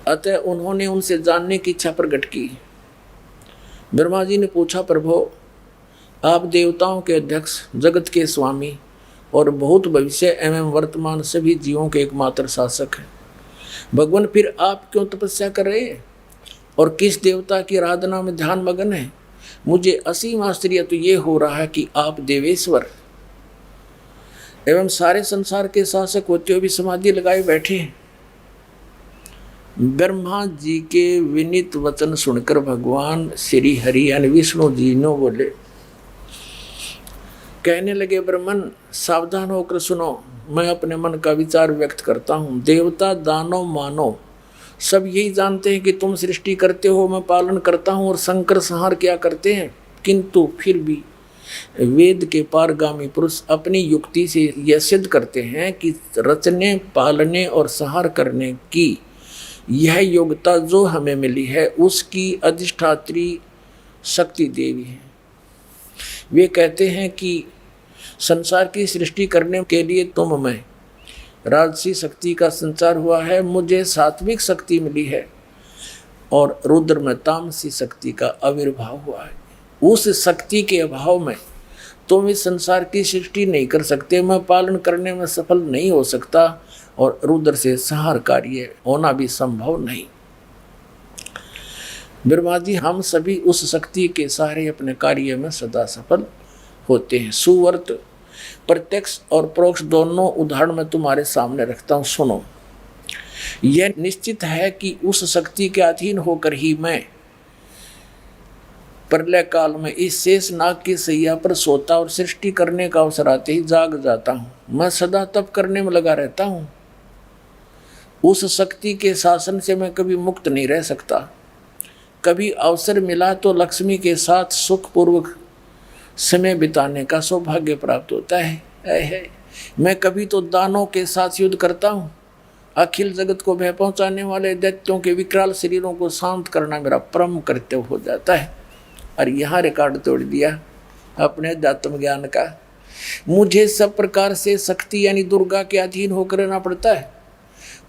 Speaker 2: अतः उन्होंने उनसे जानने की इच्छा प्रकट की। ब्रह्मा जी ने पूछा, प्रभु आप देवताओं के अध्यक्ष, जगत के स्वामी और भूत भविष्य एवं वर्तमान सभी जीवों के एकमात्र शासक हैं। भगवान फिर आप क्यों तपस्या कर रहे हैं और किस देवता की आराधना में ध्यान मगन है? मुझे असीम आश्चर्य तो ये हो रहा है कि आप देवेश्वर एवं सारे संसार के शासक होते हुए भी समाधि लगाए बैठे हैं। ब्रह्मा जी के विनीत वचन सुनकर भगवान श्री हरि यानी विष्णु जी ने बोले, कहने लगे, ब्रह्मन सावधान होकर सुनो, मैं अपने मन का विचार व्यक्त करता हूँ। देवता दानव मानव सब यही जानते हैं कि तुम सृष्टि करते हो, मैं पालन करता हूँ और संकर संहार क्या करते हैं। किंतु फिर भी वेद के पारगामी पुरुष अपनी युक्ति से यह सिद्ध करते हैं कि रचने, पालने और संहार करने की यह योग्यता जो हमें मिली है उसकी अधिष्ठात्री शक्ति देवी है। वे कहते हैं कि संसार की सृष्टि करने के लिए तुम में राजसी शक्ति का संचार हुआ है, मुझे सात्विक शक्ति मिली है और रुद्र में तामसी शक्ति का आविर्भाव हुआ है। उस शक्ति के अभाव में तुम इस संसार की सृष्टि नहीं कर सकते, मैं पालन करने में सफल नहीं हो सकता और रुद्र से संहार कार्य होना भी संभव नहीं। ब्रह्मा जी, हम सभी उस शक्ति के सहारे अपने कार्य में सदा सफल होते हैं। सुवर्त प्रत्यक्ष और परोक्ष दोनों उदाहरण मैं तुम्हारे सामने रखता हूँ, सुनो। यह निश्चित है कि उस शक्ति के अधीन होकर ही मैं प्रलय काल में इस शेष नाग की सैया पर सोता और सृष्टि करने का अवसर आते ही जाग जाता हूँ। मैं सदा तप करने में लगा रहता हूँ। उस शक्ति के शासन से मैं कभी मुक्त नहीं रह सकता। कभी अवसर मिला तो लक्ष्मी के साथ सुखपूर्वक समय बिताने का सौभाग्य प्राप्त होता है। मैं कभी तो दानों के साथ युद्ध करता हूँ, अखिल जगत को भय पहुंचाने वाले दैत्यों के विकराल शरीरों को शांत करना मेरा परम कर्तव्य हो जाता है। और यहाँ रिकॉर्ड तोड़ दिया अपने अध्यात्म ज्ञान का। मुझे सब प्रकार से शक्ति यानी दुर्गा के अधीन होकर रहना पड़ता है।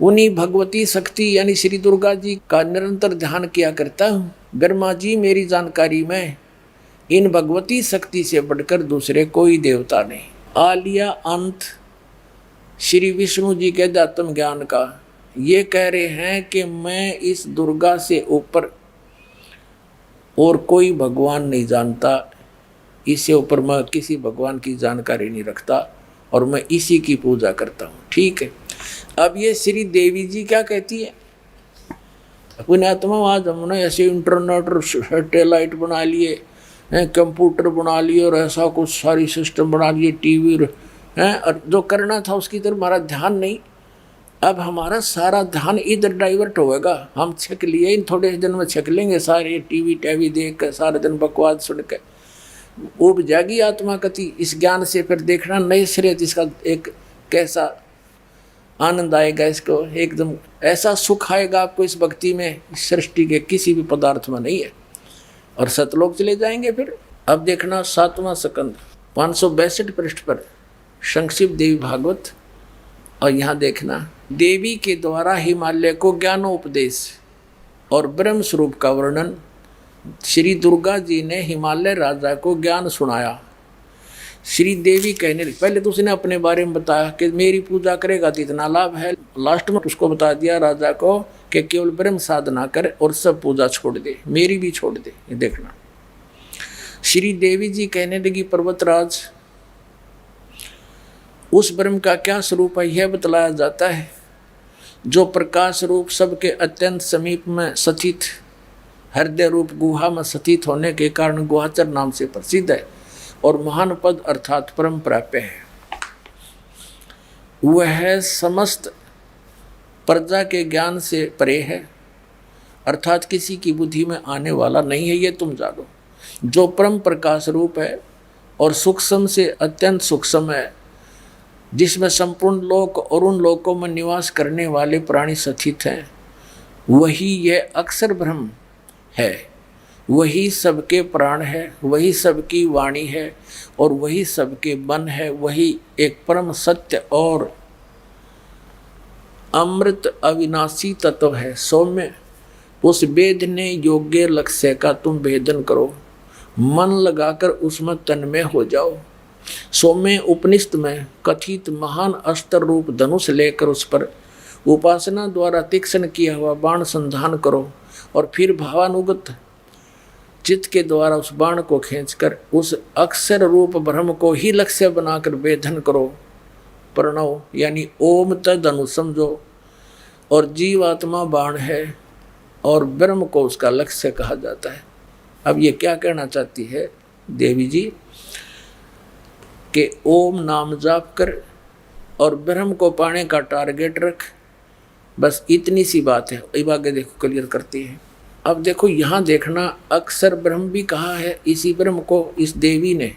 Speaker 2: उन्हीं भगवती शक्ति यानी श्री दुर्गा जी का निरंतर ध्यान किया करता हूँ। ब्रह्मा जी मेरी जानकारी में इन भगवती शक्ति से बढ़कर दूसरे कोई देवता नहीं। आ लिया अंत श्री विष्णु जी के अध्यात्म ज्ञान का। ये कह रहे हैं कि मैं इस दुर्गा से ऊपर और कोई भगवान नहीं जानता, इससे ऊपर मैं किसी भगवान की जानकारी नहीं रखता और मैं इसी की पूजा करता हूँ। ठीक है। अब ये श्री देवी जी क्या कहती है, पुण्यात्मा आज हमने ऐसे इंटरनेट और सैटेलाइट बना लिए हैं, कंप्यूटर बना लिए और ऐसा कुछ सारी सिस्टम बना लिए, टीवी हैं, और जो करना था उसकी तरफ हमारा ध्यान नहीं। अब हमारा सारा ध्यान इधर डाइवर्ट होएगा। हम छक लिए, इन थोड़े दिन में छक लेंगे सारे टीवी देख कर, सारे दिन बकवास सुन के उब जाएगी आत्मा कति इस ज्ञान से। फिर देखना नए सिरे इसका एक कैसा आनंद आएगा, इसको एकदम ऐसा सुख आएगा आपको इस भक्ति में, इस सृष्टि के किसी भी पदार्थ में नहीं है। और सतलोक चले जाएंगे फिर। अब देखना 7वां स्कंद 562 पृष्ठ पर संक्षिप्त देवी भागवत। और यहाँ देखना देवी के द्वारा हिमालय को ज्ञानोपदेश और ब्रह्म स्वरूप का वर्णन। श्री दुर्गा जी ने हिमालय राजा को ज्ञान सुनाया। श्री देवी कहने लगी, पहले तो उसने अपने बारे में बताया कि मेरी पूजा करेगा तो इतना लाभ है। लास्ट में उसको बता दिया राजा को कि केवल ब्रह्म साधना कर और सब पूजा छोड़ दे, मेरी भी छोड़ दे। ये देखना श्री देवी जी कहने लगी, पर्वतराज उस ब्रह्म का क्या स्वरूप है यह बतलाया जाता है, जो प्रकाश रूप सबके अत्यंत समीप में स्थित हृदय रूप गुहा में स्थित होने के कारण गुहाचर नाम से प्रसिद्ध है और महान पद अर्थात परम प्राप्य है। वह समस्त प्रजा के ज्ञान से परे है, अर्थात किसी की बुद्धि में आने वाला नहीं है, ये तुम जानो। जो परम प्रकाश रूप है और सूक्ष्म से अत्यंत सूक्ष्म है, जिसमें संपूर्ण लोक और उन लोकों में निवास करने वाले प्राणी स्थित हैं, वही यह अक्षर ब्रह्म है। वही सबके प्राण है, वही सबकी वाणी है और वही सबके मन है। वही एक परम सत्य और अमृत अविनाशी तत्व है। सौम्य उस वेदने योग्य लक्ष्य का तुम भेदन करो, मन लगाकर उसमें तन्मय हो जाओ। सौम्य उपनिषद में कथित महान अस्त्र रूप धनुष लेकर उस पर उपासना द्वारा तीक्ष्ण किया हुआ बाण संधान करो और फिर भावानुगत चित्त के द्वारा उस बाण को खींचकर उस अक्षर रूप ब्रह्म को ही लक्ष्य बनाकर वेधन करो। प्रणव यानी ओम तद अनु समझो, और जीवात्मा बाण है और ब्रह्म को उसका लक्ष्य कहा जाता है। अब ये क्या कहना चाहती है देवी जी कि ओम नाम जाप कर और ब्रह्म को पाने का टारगेट रख, बस इतनी सी बात है। अब आगे देखो क्लियर करती है। अब देखो यहाँ देखना अक्षर ब्रह्म भी कहा है इसी ब्रह्म को इस देवी ने।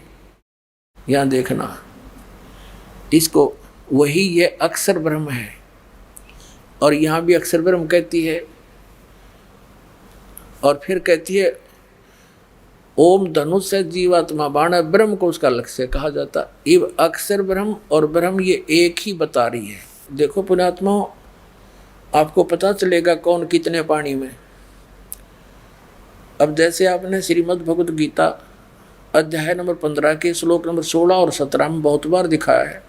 Speaker 2: यहाँ देखना इसको वही ये अक्षर ब्रह्म है और यहाँ भी अक्षर ब्रह्म कहती है और फिर कहती है ओम धनुष से जीवात्मा बाण है, ब्रह्म को उसका लक्ष्य कहा जाता। इव अक्षर ब्रह्म और ब्रह्म ये एक ही बता रही है। देखो पुण्यात्माओं, आपको पता चलेगा कौन कितने पानी में। अब जैसे आपने श्रीमद् भगवद गीता अध्याय नंबर 15 के श्लोक नंबर 16 और 17 में बहुत बार दिखाया है।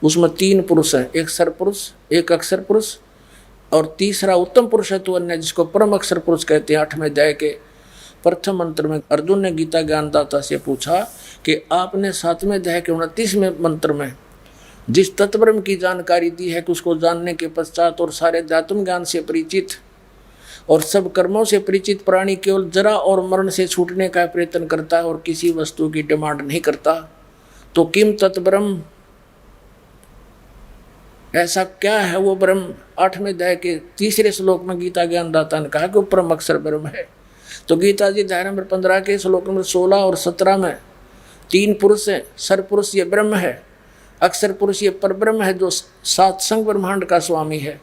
Speaker 2: उसमें 3 पुरुष हैं, एक सर पुरुष, एक अक्षर पुरुष और तीसरा उत्तम पुरुष है तो अन्य, जिसको परम अक्षर पुरुष कहते हैं। 8वें अध्याय के प्रथम मंत्र में अर्जुन ने गीता ज्ञानदाता से पूछा कि आपने 7वें अध्याय के 29वें मंत्र में जिस तत्वब्रह्म की जानकारी दी है कि उसको जानने के पश्चात और सारे अध्यात्म ज्ञान से परिचित और सब कर्मों से परिचित प्राणी केवल जरा और मरण से छूटने का प्रयत्न करता है और किसी वस्तु की डिमांड नहीं करता, तो किम तत्ब्रह्म, ऐसा क्या है वो ब्रह्म। 8वें अध्याय के 3 श्लोक में गीता ज्ञानदाता ने कहा कि वो परम अक्षर ब्रह्म है। तो गीता जी अध्याय नंबर 15 के श्लोक नंबर 16 और 17 में 3 पुरुष हैं, सर पुरुष ये ब्रह्म है अक्षर पुरुष ये परब्रह्म है जो 7 संग ब्रह्मांड का स्वामी है,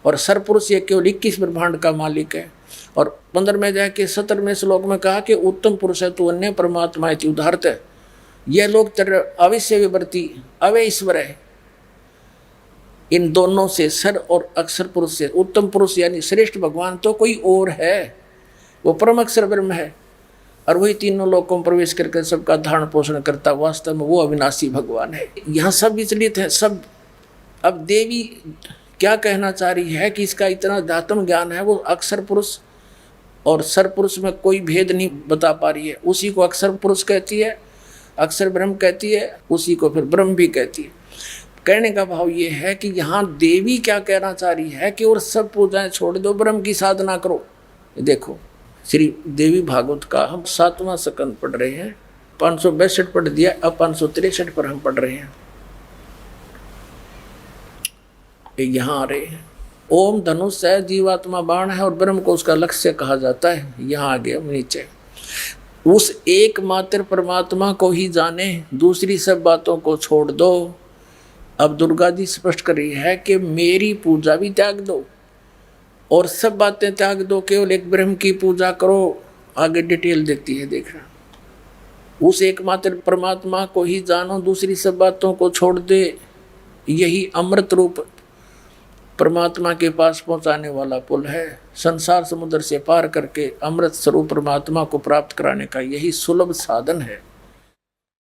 Speaker 2: और सर पुरुष ये केवल 21 ब्रह्मांड का मालिक है। और 15 में जाके 17वें श्लोक में कहा कि उत्तम पुरुष है तो अन्य परमात्मा इति उदाहरत है। यह लोग अवश्य विवर्ती अवय ईश्वर है। इन दोनों से सर और अक्षर पुरुष से उत्तम पुरुष यानी श्रेष्ठ भगवान तो कोई और है, वो परम अक्षर ब्रह्म है, और वही तीनों लोकों में प्रवेश करके सबका धारण पोषण करता, वास्तव में वो अविनाशी भगवान है। यहाँ सब विचलित है सब। अब देवी क्या कहना चाह रही है कि इसका इतना अध्यात्म ज्ञान है, वो अक्षर पुरुष और सर पुरुष में कोई भेद नहीं बता पा रही है। उसी को अक्षर पुरुष कहती है, अक्षर ब्रह्म कहती है, उसी को फिर ब्रह्म भी कहती है। कहने का भाव ये है कि यहाँ देवी क्या कहना चाह रही है कि और सब पूजाएं छोड़ दो, ब्रह्म की साधना करो। देखो श्री देवी भागवत का हम 7वां स्कंद पढ़ रहे हैं, 562 पढ़ दिया, अब 563 पर हम पढ़ रहे हैं। यहाँ आ रहे हैं। ओम धनुष है, जीवात्मा बाण है और ब्रह्म को उसका लक्ष्य कहा जाता है। यहाँ आ गया नीचे, उस एकमात्र परमात्मा को ही जाने, दूसरी सब बातों को छोड़ दो। अब दुर्गा जी स्पष्ट कर रही है कि मेरी पूजा भी त्याग दो और सब बातें त्याग दो, केवल एक ब्रह्म की पूजा करो। आगे डिटेल देती है, देखना। उस एकमात्र परमात्मा को ही जानो, दूसरी सब बातों को छोड़ दे। यही अमृत रूप परमात्मा के पास पहुंचाने वाला पुल है। संसार समुद्र से पार करके अमृत स्वरूप परमात्मा को प्राप्त कराने का यही सुलभ साधन है।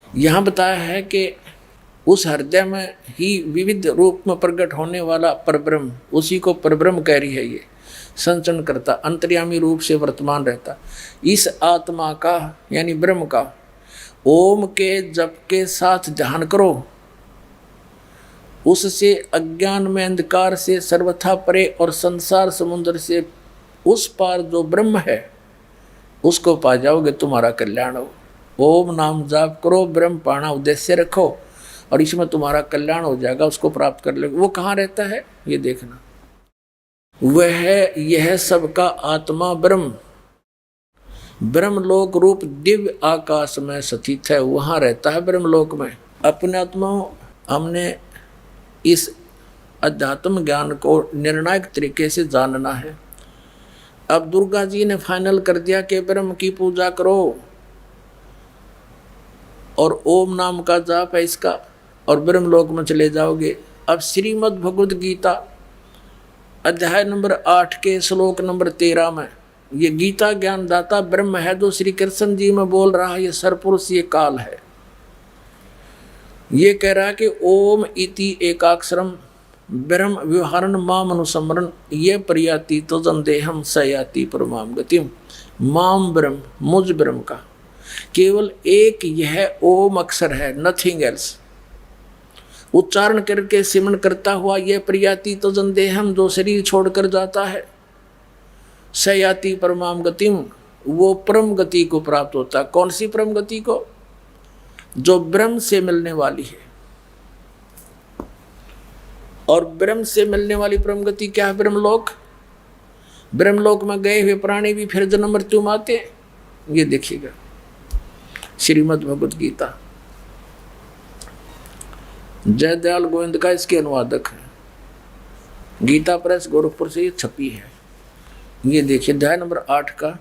Speaker 2: यहाँ बताया है कि उस हृदय में ही विविध रूप में प्रकट होने वाला परब्रह्म, उसी को परब्रह्म कह रही है। ये संचरण करता, अंतर्यामी रूप से वर्तमान रहता। इस आत्मा का यानी ब्रह्म का ओम के जप के साथ ध्यान करो। उससे अज्ञान में अंधकार से सर्वथा परे और संसार समुद्र से उस पार जो ब्रह्म है उसको पा जाओगे, तुम्हारा कल्याण हो। ओम नाम जाप करो, ब्रह्म पाना उद्देश्य रखो और इसमें तुम्हारा कल्याण हो जाएगा, उसको प्राप्त कर लोगे। वो कहाँ रहता है ये देखना। वह यह सबका आत्मा ब्रह्म, ब्रह्मलोक रूप दिव्य आकाश में स्थित है, वहाँ रहता है ब्रह्मलोक में। अपने आत्मा हमने इस अध्यात्म ज्ञान को निर्णायक तरीके से जानना है। अब दुर्गा जी ने फाइनल कर दिया कि ब्रह्म की पूजा करो और ओम नाम का जाप है इसका, और ब्रह्मलोक में चले जाओगे। अब श्रीमद् भगवद गीता अध्याय नंबर 8 के श्लोक नंबर 13 में ये गीता ज्ञानदाता ब्रह्म है जो श्री कृष्ण जी में बोल रहा है। ये सरपुरुष, ये काल है। ये कह रहा है कि ओम इति एकाक्षरम ब्रह्म व्यवहारण माम अनुसमरण ये प्रयाति तो जंदेहम सयाति परमाम गतिम। माम ब्रह्म, मुझ ब्रह्म का केवल एक यह ओम अक्षर है, नथिंग एल्स। उच्चारण करके सिमरण करता हुआ यह प्रयाति तो जंदेहम जो शरीर छोड़कर जाता है, सयाति परमाम गतिम वो परम गति को प्राप्त होता है। कौन सी परम गति को? जो ब्रह्म से मिलने वाली है। और ब्रह्म से मिलने वाली परम गति क्या है? ब्रह्मलोक। ब्रह्मलोक में गए हुए प्राणी भी फिर जन्म मृत्यु में आते। ये देखिएगा श्रीमद् भगवद गीता। जयदयाल गोविंद का इसके अनुवादक है। गीता प्रेस गोरखपुर से ये छपी है। ये देखिए अध्याय नंबर 8 का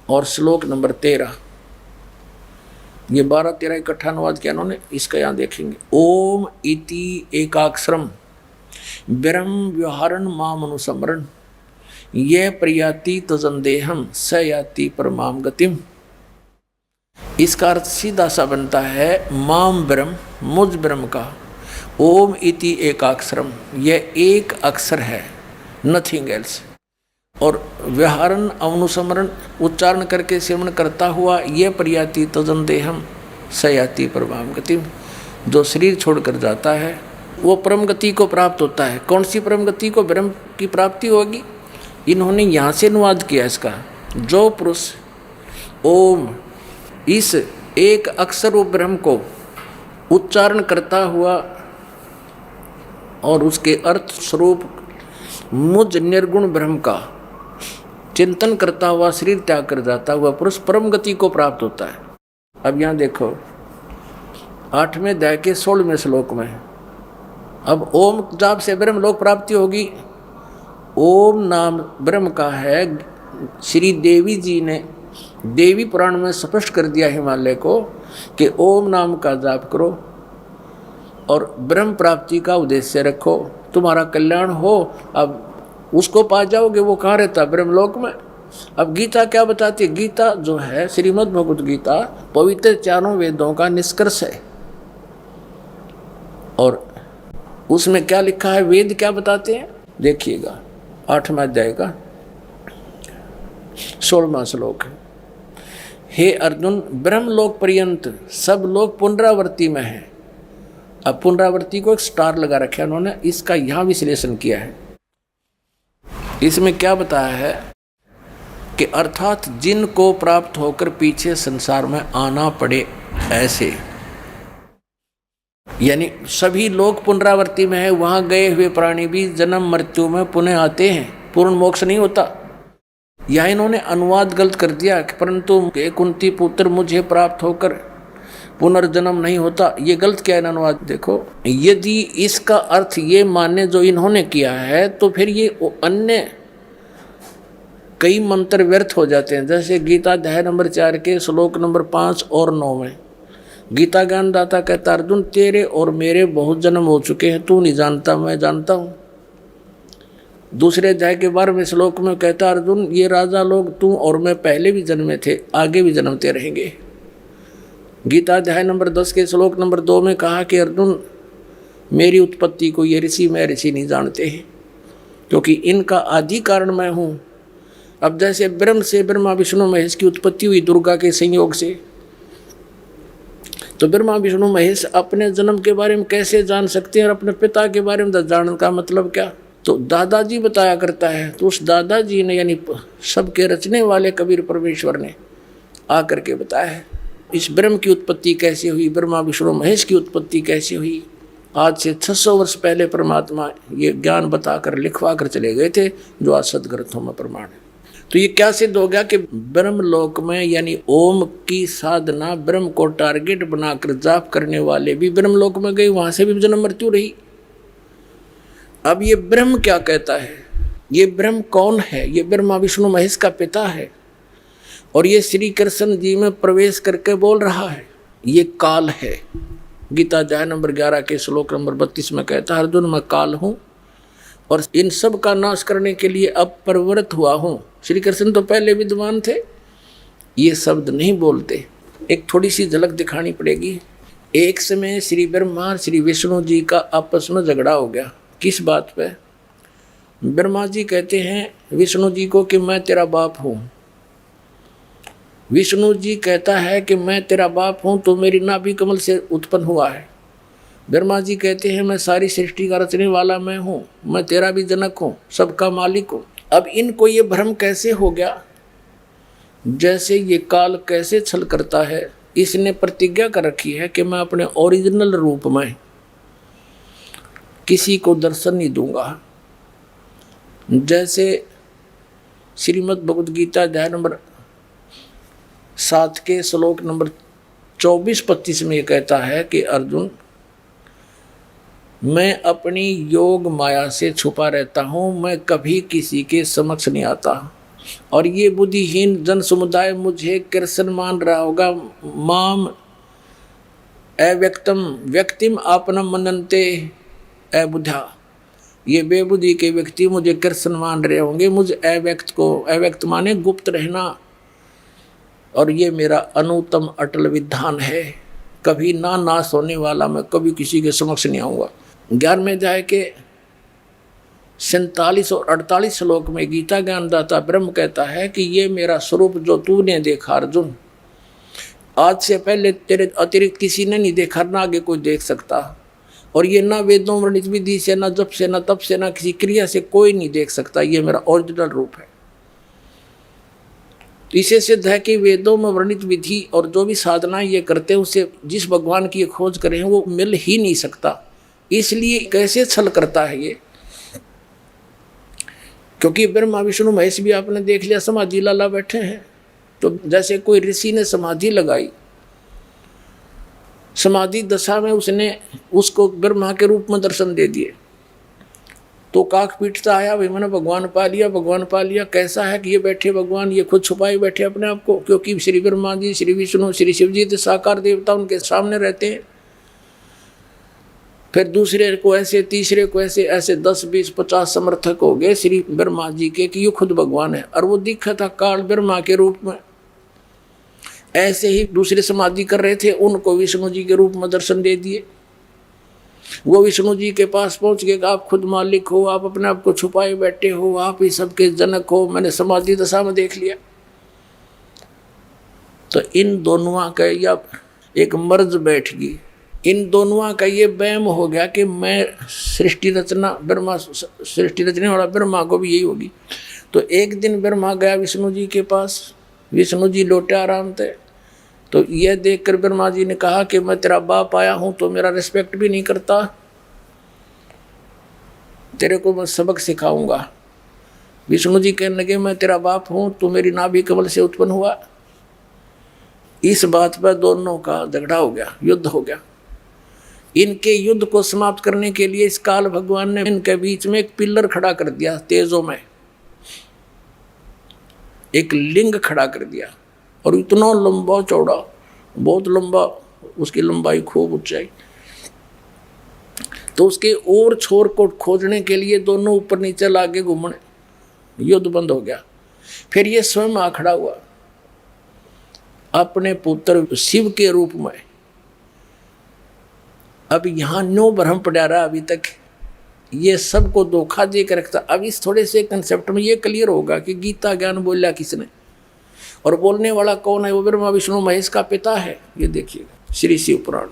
Speaker 2: और श्लोक नंबर 13। ये 12-13 इकट्ठा अनुवाद किया उन्होंने। इसका यहाँ देखेंगे। ओम इति एकाक्षरम ब्रह्म व्यवहारण माम अनुसमरण ये प्रयाति तजंदेहम स याति परमाम गतिम। इसका अर्थ सीधा सा बनता है माम ब्रह्म, मुझ ब्रह्म का। ओम इति एकाक्षरम यह एक अक्षर है, नथिंग एल्स। और व्यवहारन अनुसमरण उच्चारण करके सेवन करता हुआ ये प्रयाति तजंदेहम सयाति परमाम गति जो शरीर छोड़कर जाता है वो परम गति को प्राप्त होता है। कौन सी परम गति को? ब्रह्म की प्राप्ति होगी। इन्होंने यहाँ से अनुवाद किया इसका। जो पुरुष ओम इस एक अक्षर रूप ब्रह्म को उच्चारण करता हुआ और उसके अर्थ स्वरूप मुझ निर्गुण ब्रह्म का चिंतन करता हुआ शरीर त्याग कर जाता हुआ पुरुष परम गति को प्राप्त होता है। अब यहाँ देखो 8वें अध्याय के 16वें श्लोक में। अब ओम जाप से ब्रह्म लोक प्राप्ति होगी। ओम नाम ब्रह्म का है। श्री देवी जी ने देवी पुराण में स्पष्ट कर दिया हिमालय को कि ओम नाम का जाप करो और ब्रह्म प्राप्ति का उद्देश्य रखो, तुम्हारा कल्याण हो। अब उसको पा जाओगे। वो कहाँ रहता? ब्रह्मलोक में। अब गीता क्या बताती है? गीता जो है श्रीमद् भगवद गीता पवित्र चारों वेदों का निष्कर्ष है। और उसमें क्या लिखा है? वेद क्या बताते हैं देखिएगा। 8वां अध्याय का 16वां श्लोक है। हे अर्जुन, ब्रह्मलोक पर्यंत सब लोग पुनरावृत्ति में है। अब पुनरावृत्ति को एक स्टार लगा रखा है उन्होंने, इसका यहां विश्लेषण किया है। इसमें क्या बताया है कि अर्थात जिनको प्राप्त होकर पीछे संसार में आना पड़े ऐसे, यानी सभी लोग पुनरावृत्ति में है। वहां गए हुए प्राणी भी जन्म मृत्यु में पुनः आते हैं, पूर्ण मोक्ष नहीं होता। यह इन्होंने अनुवाद गलत कर दिया कि परंतु कुंती पुत्र मुझे प्राप्त होकर पुनर्जन्म नहीं होता। ये गलत क्या है अनुवाद? देखो, यदि इसका अर्थ ये माने जो इन्होंने किया है तो फिर ये अन्य कई मंत्र व्यर्थ हो जाते हैं। जैसे गीता अध्याय नंबर 4 के श्लोक नंबर 5 और 9 में गीता ज्ञानदाता कहता, अर्जुन तेरे और मेरे बहुत जन्म हो चुके हैं, तू नहीं जानता, मैं जानता हूँ। दूसरे अध्याय के 12वें श्लोक में कहता, अर्जुन ये राजा लोग तू और मैं पहले भी जन्मे थे, आगे भी जन्मते रहेंगे। गीता अध्याय नंबर 10 के श्लोक नंबर 2 में कहा कि अर्जुन मेरी उत्पत्ति को ये ऋषि मैं ऋषि नहीं जानते हैं, क्योंकि इनका आदि कारण मैं हूँ। अब जैसे ब्रह्म से ब्रह्मा विष्णु महेश की उत्पत्ति हुई दुर्गा के संयोग से, तो ब्रह्मा विष्णु महेश अपने जन्म के बारे में कैसे जान सकते हैं और अपने पिता के बारे में जानने का मतलब क्या? तो दादाजी बताया करता है। तो उस दादाजी ने यानी सबके रचने वाले कबीर परमेश्वर ने आकर के बताया है इस ब्रह्म की उत्पत्ति कैसे हुई, ब्रह्मा विष्णु महेश की उत्पत्ति कैसे हुई। आज से 600 वर्ष पहले परमात्मा ये ज्ञान बताकर लिखवा कर चले गए थे, जो आज सदग्रंथों में प्रमाण है। तो ये क्या सिद्ध हो गया कि ब्रह्म लोक में यानी ओम की साधना ब्रह्म को टारगेट बनाकर जाप करने वाले भी ब्रह्म लोक में गए, वहां से भी जन्म मृत्यु रही। अब ये ब्रह्म क्या कहता है? ये ब्रह्म कौन है? ये ब्रह्मा विष्णु महेश का पिता है और ये श्री कृष्ण जी में प्रवेश करके बोल रहा है। ये काल है। गीता अध्याय नंबर 11 के श्लोक नंबर 32 में कहता है, अर्जुन मैं काल हूँ और इन सब का नाश करने के लिए अब प्रवृत्त हुआ हूँ। श्री कृष्ण तो पहले विद्वान थे, ये शब्द नहीं बोलते। एक थोड़ी सी झलक दिखानी पड़ेगी। एक समय श्री ब्रह्मा श्री विष्णु जी का आपस में झगड़ा हो गया। किस बात पे? ब्रह्मा जी कहते हैं विष्णु जी को कि मैं तेरा बाप हूँ। विष्णु जी कहता है कि मैं तेरा बाप हूँ तो मेरी नाभि कमल से उत्पन्न हुआ है। ब्रह्मा जी कहते हैं मैं सारी सृष्टि का रचने वाला मैं हूँ, मैं तेरा भी जनक हूँ, सबका मालिक हूँ। अब इनको ये भ्रम कैसे हो गया? जैसे ये काल कैसे छल करता है, इसने प्रतिज्ञा कर रखी है कि मैं अपने ओरिजिनल रूप में किसी को दर्शन नहीं दूंगा। जैसे श्रीमद् भगवद गीता अध्याय नंबर 7 के श्लोक नंबर 24-25 में ये कहता है कि अर्जुन मैं अपनी योग माया से छुपा रहता हूँ, मैं कभी किसी के समक्ष नहीं आता। और ये बुद्धिहीन जन समुदाय मुझे कृष्ण मान रहा होगा। माम अव्यक्तम व्यक्तिम आपनम मनन्ते अबुद्धा। ये बेबुद्धि के व्यक्ति मुझे कृष्ण मान रहे होंगे। मुझे अव्यक्त को, अव्यक्त माने गुप्त रहना, और ये मेरा अनुत्तम अटल विधान है, कभी ना नाश होने वाला। मैं कभी किसी के समक्ष नहीं आऊँगा। 11वें अध्याय के 47 और 48 श्लोक में गीता ज्ञानदाता ब्रह्म कहता है कि ये मेरा स्वरूप जो तूने देखा अर्जुन, आज से पहले तेरे अतिरिक्त किसी ने नहीं देखा, ना आगे कोई देख सकता। और ये ना वेदों वर्णित विधि से, ना जप से, ना तप से, ना किसी क्रिया से कोई नहीं देख सकता। ये मेरा ओरिजिनल रूप है। तो इसे सिद्ध है कि वेदों में वर्णित विधि और जो भी साधना ये करते हैं उसे जिस भगवान की खोज करें वो मिल ही नहीं सकता। इसलिए कैसे छल करता है ये? क्योंकि ब्रह्मा विष्णु महेश भी आपने देख लिया समाधि लाला बैठे हैं। तो जैसे कोई ऋषि ने समाधि लगाई, समाधि दशा में उसने उसको ब्रह्मा के रूप में दर्शन दे दिए। तो काक पीटता आया, भाई मैंने भगवान पा लिया, भगवान पा लिया। कैसा है कि ये बैठे भगवान, ये खुद छुपाए बैठे अपने आप को, क्योंकि श्री ब्रह्मा जी, श्री विष्णु, श्री शिव जी तो साकार देवता उनके सामने रहते हैं। फिर दूसरे को ऐसे, तीसरे को ऐसे, ऐसे 10, 20, 50 समर्थक हो गए श्री ब्रह्मा जी के कि ये खुद भगवान है। और वो दिखा था काल ब्रह्मा के रूप में। ऐसे ही दूसरे समाधि कर रहे थे, उनको विष्णु जी के रूप में दर्शन दे दिए। वो विष्णु जी के पास पहुंच गए, आप खुद मालिक हो, आप अपने आप को छुपाए बैठे हो, आप ही सबके जनक हो, मैंने समाधि दशा में देख लिया। तो इन दोनों का या एक मर्ज बैठ गई, इन दोनों का ये वहम हो गया कि मैं सृष्टि रचना, ब्रह्मा सृष्टि रचने वाला ब्रह्मा को भी यही होगी। तो एक दिन ब्रह्मा गया विष्णु जी के पास, विष्णु जी लौटे आराम थे। तो यह देखकर ब्रह्मा जी ने कहा कि मैं तेरा बाप आया हूं तो मेरा रिस्पेक्ट भी नहीं करता, तेरे को मैं सबक सिखाऊंगा। विष्णु जी कहने लगे मैं तेरा बाप हूं, तू मेरी नाभि कमल से उत्पन्न हुआ। इस बात पर दोनों का झगड़ा हो गया, युद्ध हो गया। इनके युद्ध को समाप्त करने के लिए इस काल भगवान ने इनके बीच में एक पिलर खड़ा कर दिया, तेजों में एक लिंग खड़ा कर दिया। और इतना लंबा चौड़ा, बहुत लंबा, उसकी लंबाई खूब ऊंचाई। तो उसके और छोर को खोजने के लिए दोनों ऊपर नीचे लागे घूमने, युद्ध बंद हो गया। फिर ये स्वयं आ खड़ा हुआ अपने पुत्र शिव के रूप में। अब यहाँ नो भ्रम पड़ा रहा अभी तक, ये सबको धोखा दे कर रखता। अब इस थोड़े से कंसेप्ट में ये क्लियर होगा कि गीता ज्ञान बोला किसने और बोलने वाला कौन है। वो ब्रह्मा विष्णु महेश का पिता है। ये देखिएगा श्री शिव पुराण,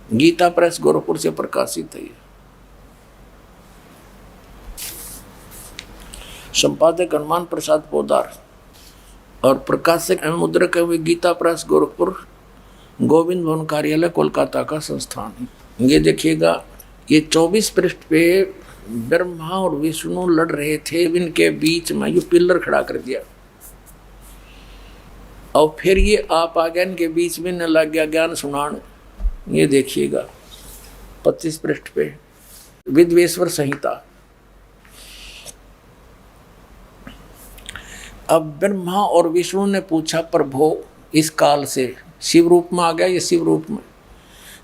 Speaker 2: गीता प्रेस गोरखपुर से प्रकाशित है। संपादक हनुमान प्रसाद पोदार और प्रकाशक एवं मुद्रक हुए गीता प्रेस गोरखपुर, गोविंद भवन कार्यालय कोलकाता का संस्थान। ये देखिएगा, ये 24 पृष्ठ पे ब्रह्मा और विष्णु लड़ रहे थे, इनके बीच में ये पिलर खड़ा कर दिया। और फिर ये आप आ गया इनके बीच में, न लग गया ज्ञान सुनाने। ये देखिएगा 25 पृष्ठ पे विद्वेश्वर संहिता। अब ब्रह्मा और विष्णु ने पूछा, प्रभु इस काल से शिव रूप में आ गया, ये शिव रूप में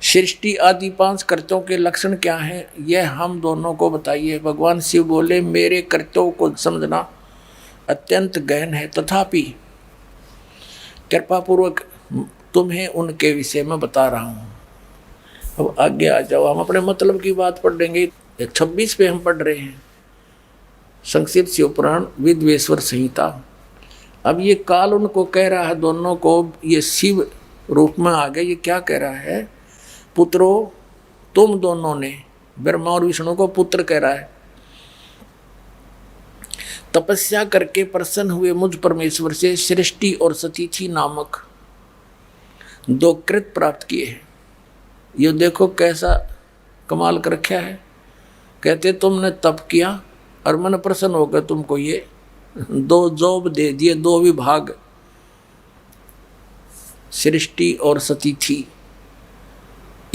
Speaker 2: सृष्टि आदि 5 कर्तव्यों के लक्षण क्या हैं, यह हम दोनों को बताइए। भगवान शिव बोले, मेरे कर्तव्यों को समझना अत्यंत गहन है, तथापि कृपा पूर्वक तुम्हें उनके विषय में बता रहा हूँ। अब आगे आ जाओ, हम अपने मतलब की बात पढ़ लेंगे। 26 पे हम पढ़ रहे हैं संक्षिप्त शिव पुराण विद्वेश्वर संहिता। अब ये काल उनको कह रहा है, दोनों को, ये शिव रूप में आ गए। ये क्या कह रहा है, पुत्रों तुम दोनों ने, ब्रह्मा और विष्णु को पुत्र कह रहा है, तपस्या करके प्रसन्न हुए मुझ परमेश्वर से सृष्टि और सतीथि नामक 2 कृत प्राप्त किए हैं। ये देखो कैसा कमाल कर रखा है। कहते तुमने तप किया और मन प्रसन्न होकर तुमको ये 2 जॉब दे दिए, 2 विभाग, सृष्टि और सतीथि।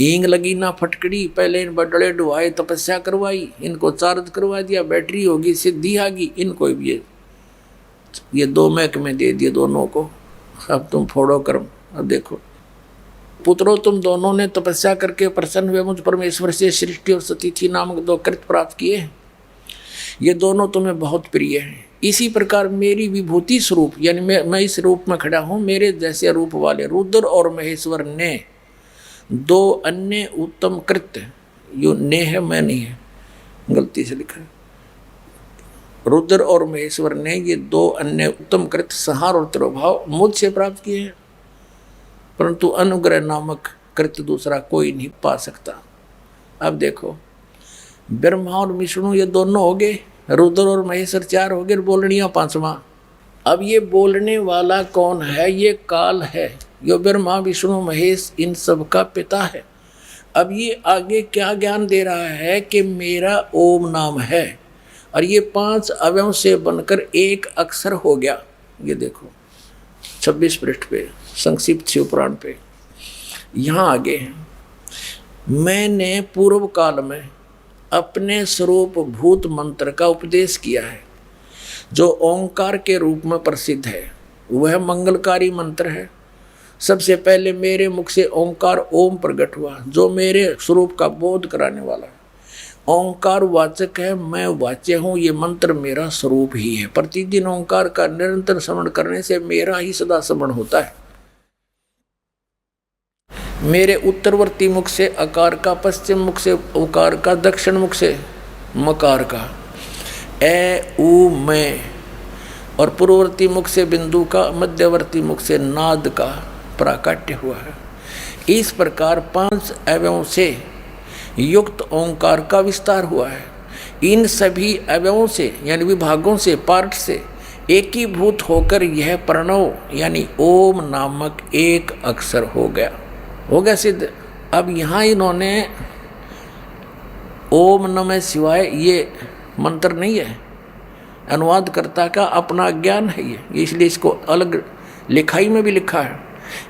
Speaker 2: ईंग लगी ना फटकड़ी, पहले इन बटड़े डुबाए, तपस्या करवाई, इनको चार्ज करवा दिया, बैटरी होगी, सिद्धि आ गई, इनको भी ये 2 महकमे दे दिए दोनों को। अब तुम फोड़ो कर्म। अब देखो, पुत्रों तुम दोनों ने तपस्या करके प्रसन्न हुए मुझ परमेश्वर से सृष्टि और सतीथि नामक 2 कृत प्राप्त किए। ये दोनों तुम्हें बहुत प्रिय हैं। इसी प्रकार मेरी विभूति स्वरूप, यानी मैं इस रूप में खड़ा हूँ, मेरे जैसे रूप वाले रुद्र और महेश्वर ने 2 अन्य उत्तम कृत्य, यो ने है मैं नहीं है, गलती से लिखा है, रुद्र और महेश्वर ने ये 2 अन्य उत्तम कृत्य संहार और तिरोभाव मुझसे प्राप्त किए हैं, परंतु अनुग्रह नामक कृत्य दूसरा कोई नहीं पा सकता। अब देखो, ब्रह्मा और विष्णु ये दोनों हो गए, रुद्र और महेश्वर 4 हो गए, बोलनिया 5वां। अब ये बोलने वाला कौन है, ये काल है, यो ब्रह्मा विष्णु महेश इन सब का पिता है। अब ये आगे क्या ज्ञान दे रहा है कि मेरा ओम नाम है और ये 5 अवयव से बनकर एक अक्षर हो गया। ये देखो 26 पृष्ठ पे संक्षिप्त शिव पुराण पे, यहाँ आगे मैंने पूर्व काल में अपने स्वरूप भूत मंत्र का उपदेश किया है, जो ओंकार के रूप में प्रसिद्ध है। वह मंगलकारी मंत्र है। सबसे पहले मेरे मुख से ओंकार ओम प्रकट हुआ, जो मेरे स्वरूप का बोध कराने वाला है। ओंकार वाचक है, मैं वाच्य हूँ। ये मंत्र मेरा स्वरूप ही है। प्रतिदिन ओंकार का निरंतर स्मरण करने से मेरा ही सदा स्मरण होता है। मेरे उत्तरवर्ती मुख से अकार का, पश्चिम मुख से उकार का, दक्षिण मुख से मकार का, ए ऊ मैं, और पूर्ववर्ती मुख से बिंदु का, मध्यवर्ती मुख से नाद का प्राकट्य हुआ है। इस प्रकार 5 अवयवों से युक्त ओंकार का विस्तार हुआ है। इन सभी अवयवों से यानी विभागों से, पार्ट से एकीभूत होकर यह प्रणव यानी ओम नामक एक अक्षर हो गया सिद्ध। अब यहाँ इन्होंने ओम नमः शिवाय ये मंत्र नहीं है, अनुवादकर्ता का अपना ज्ञान है ये, इसलिए इसको अलग लिखाई में भी लिखा है।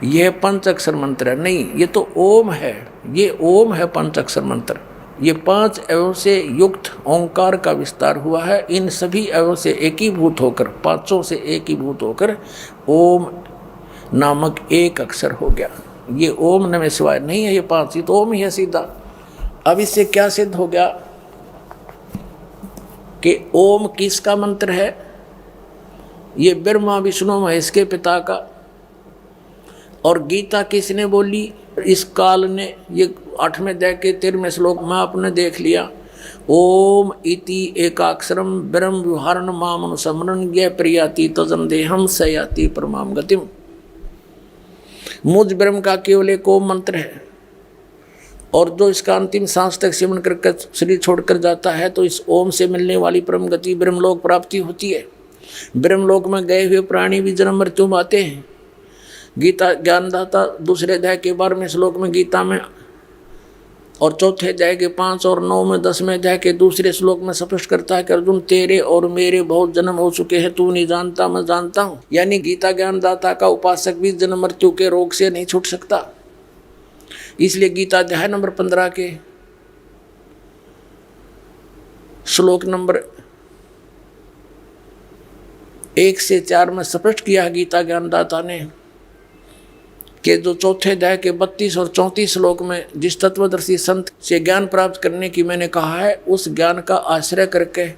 Speaker 2: यह 5 अक्षर मंत्र है, नहीं, ये तो ओम है। ये ओम है 5 अक्षर मंत्र। ये 5 अवयव से युक्त ओंकार का विस्तार हुआ है। इन सभी अवयव से एकीभूत होकर, 5 से एकीभूत होकर ओम नामक एक अक्षर हो गया। ये ओम नमः शिवाय नहीं है, ये 5, ये तो ओम ही है सीधा। अब इससे क्या सिद्ध हो गया कि ओम किसका मंत्र है? ये ब्रह्मा विष्णु महेश के पिता का। और गीता किसने बोली? इस काल ने। ये 8वें अध्याय के 13वें श्लोक में आपने देख लिया। ओम इति एकाक्षरम ब्रह्म विहारण मामनुसमरण ये प्रियाति तजन देहम सयाति परमाम गतिम। मुझ ब्रह्म का केवल एक ओम मंत्र है, और जो इसका अंतिम सांस तक सिमरण करके शरीर छोड़कर जाता है तो इस ओम से मिलने वाली परम गति ब्रह्मलोक प्राप्ति होती है। ब्रह्मलोक में गए हुए प्राणी भी जन्म मृत्यु में आते हैं। गीता ज्ञानदाता 2 अध्याय के 12वें श्लोक में गीता में, और 4थे अध्याय के 5 और 9 में 10वें अध्याय के 2 श्लोक में स्पष्ट करता है कि अर्जुन तेरे और मेरे बहुत जन्म हो चुके हैं, तू नहीं जानता मैं जानता हूँ। यानी गीता ज्ञानदाता का उपासक भी जन्म मृत्यु के रोग से नहीं छूट सकता। इसलिए गीता अध्याय नंबर 15 के श्लोक नंबर 1 से 4 में स्पष्ट किया गीता ज्ञानदाता ने कि जो 4थे अध्याय के 32 और 34 श्लोक में जिस तत्वदर्शी संत से ज्ञान प्राप्त करने की मैंने कहा है, उस ज्ञान का आश्रय करके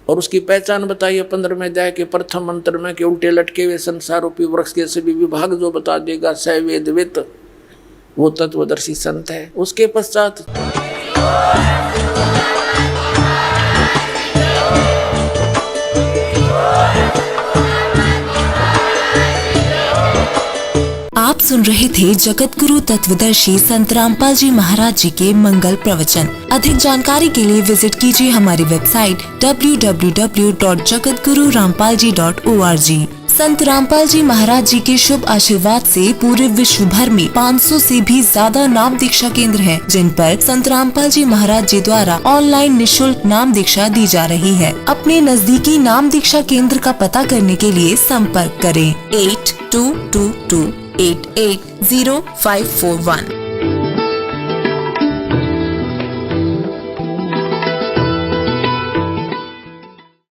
Speaker 2: और उसकी पहचान बताई है 15वें अध्याय के प्रथम मंत्र में कि उल्टे लटके हुए संसार रूपी वृक्ष के सभी विभाग जो बता देगा स वेदवित, वो तत्वदर्शी संत है। उसके पश्चात
Speaker 3: आप सुन रहे थे जगत गुरु तत्वदर्शी संत रामपाल जी महाराज जी के मंगल प्रवचन। अधिक जानकारी के लिए विजिट कीजिए हमारी वेबसाइट www.jagatgururampalji.org। संत रामपाल जी महाराज जी के शुभ आशीर्वाद से पूरे विश्व भर में 500 से भी ज्यादा नाम दीक्षा केंद्र हैं, जिन पर संत रामपाल जी महाराज जी द्वारा ऑनलाइन निशुल्क नाम दीक्षा दी जा रही है। अपने नजदीकी नाम दीक्षा केंद्र का पता करने के लिए संपर्क करें 8222880541।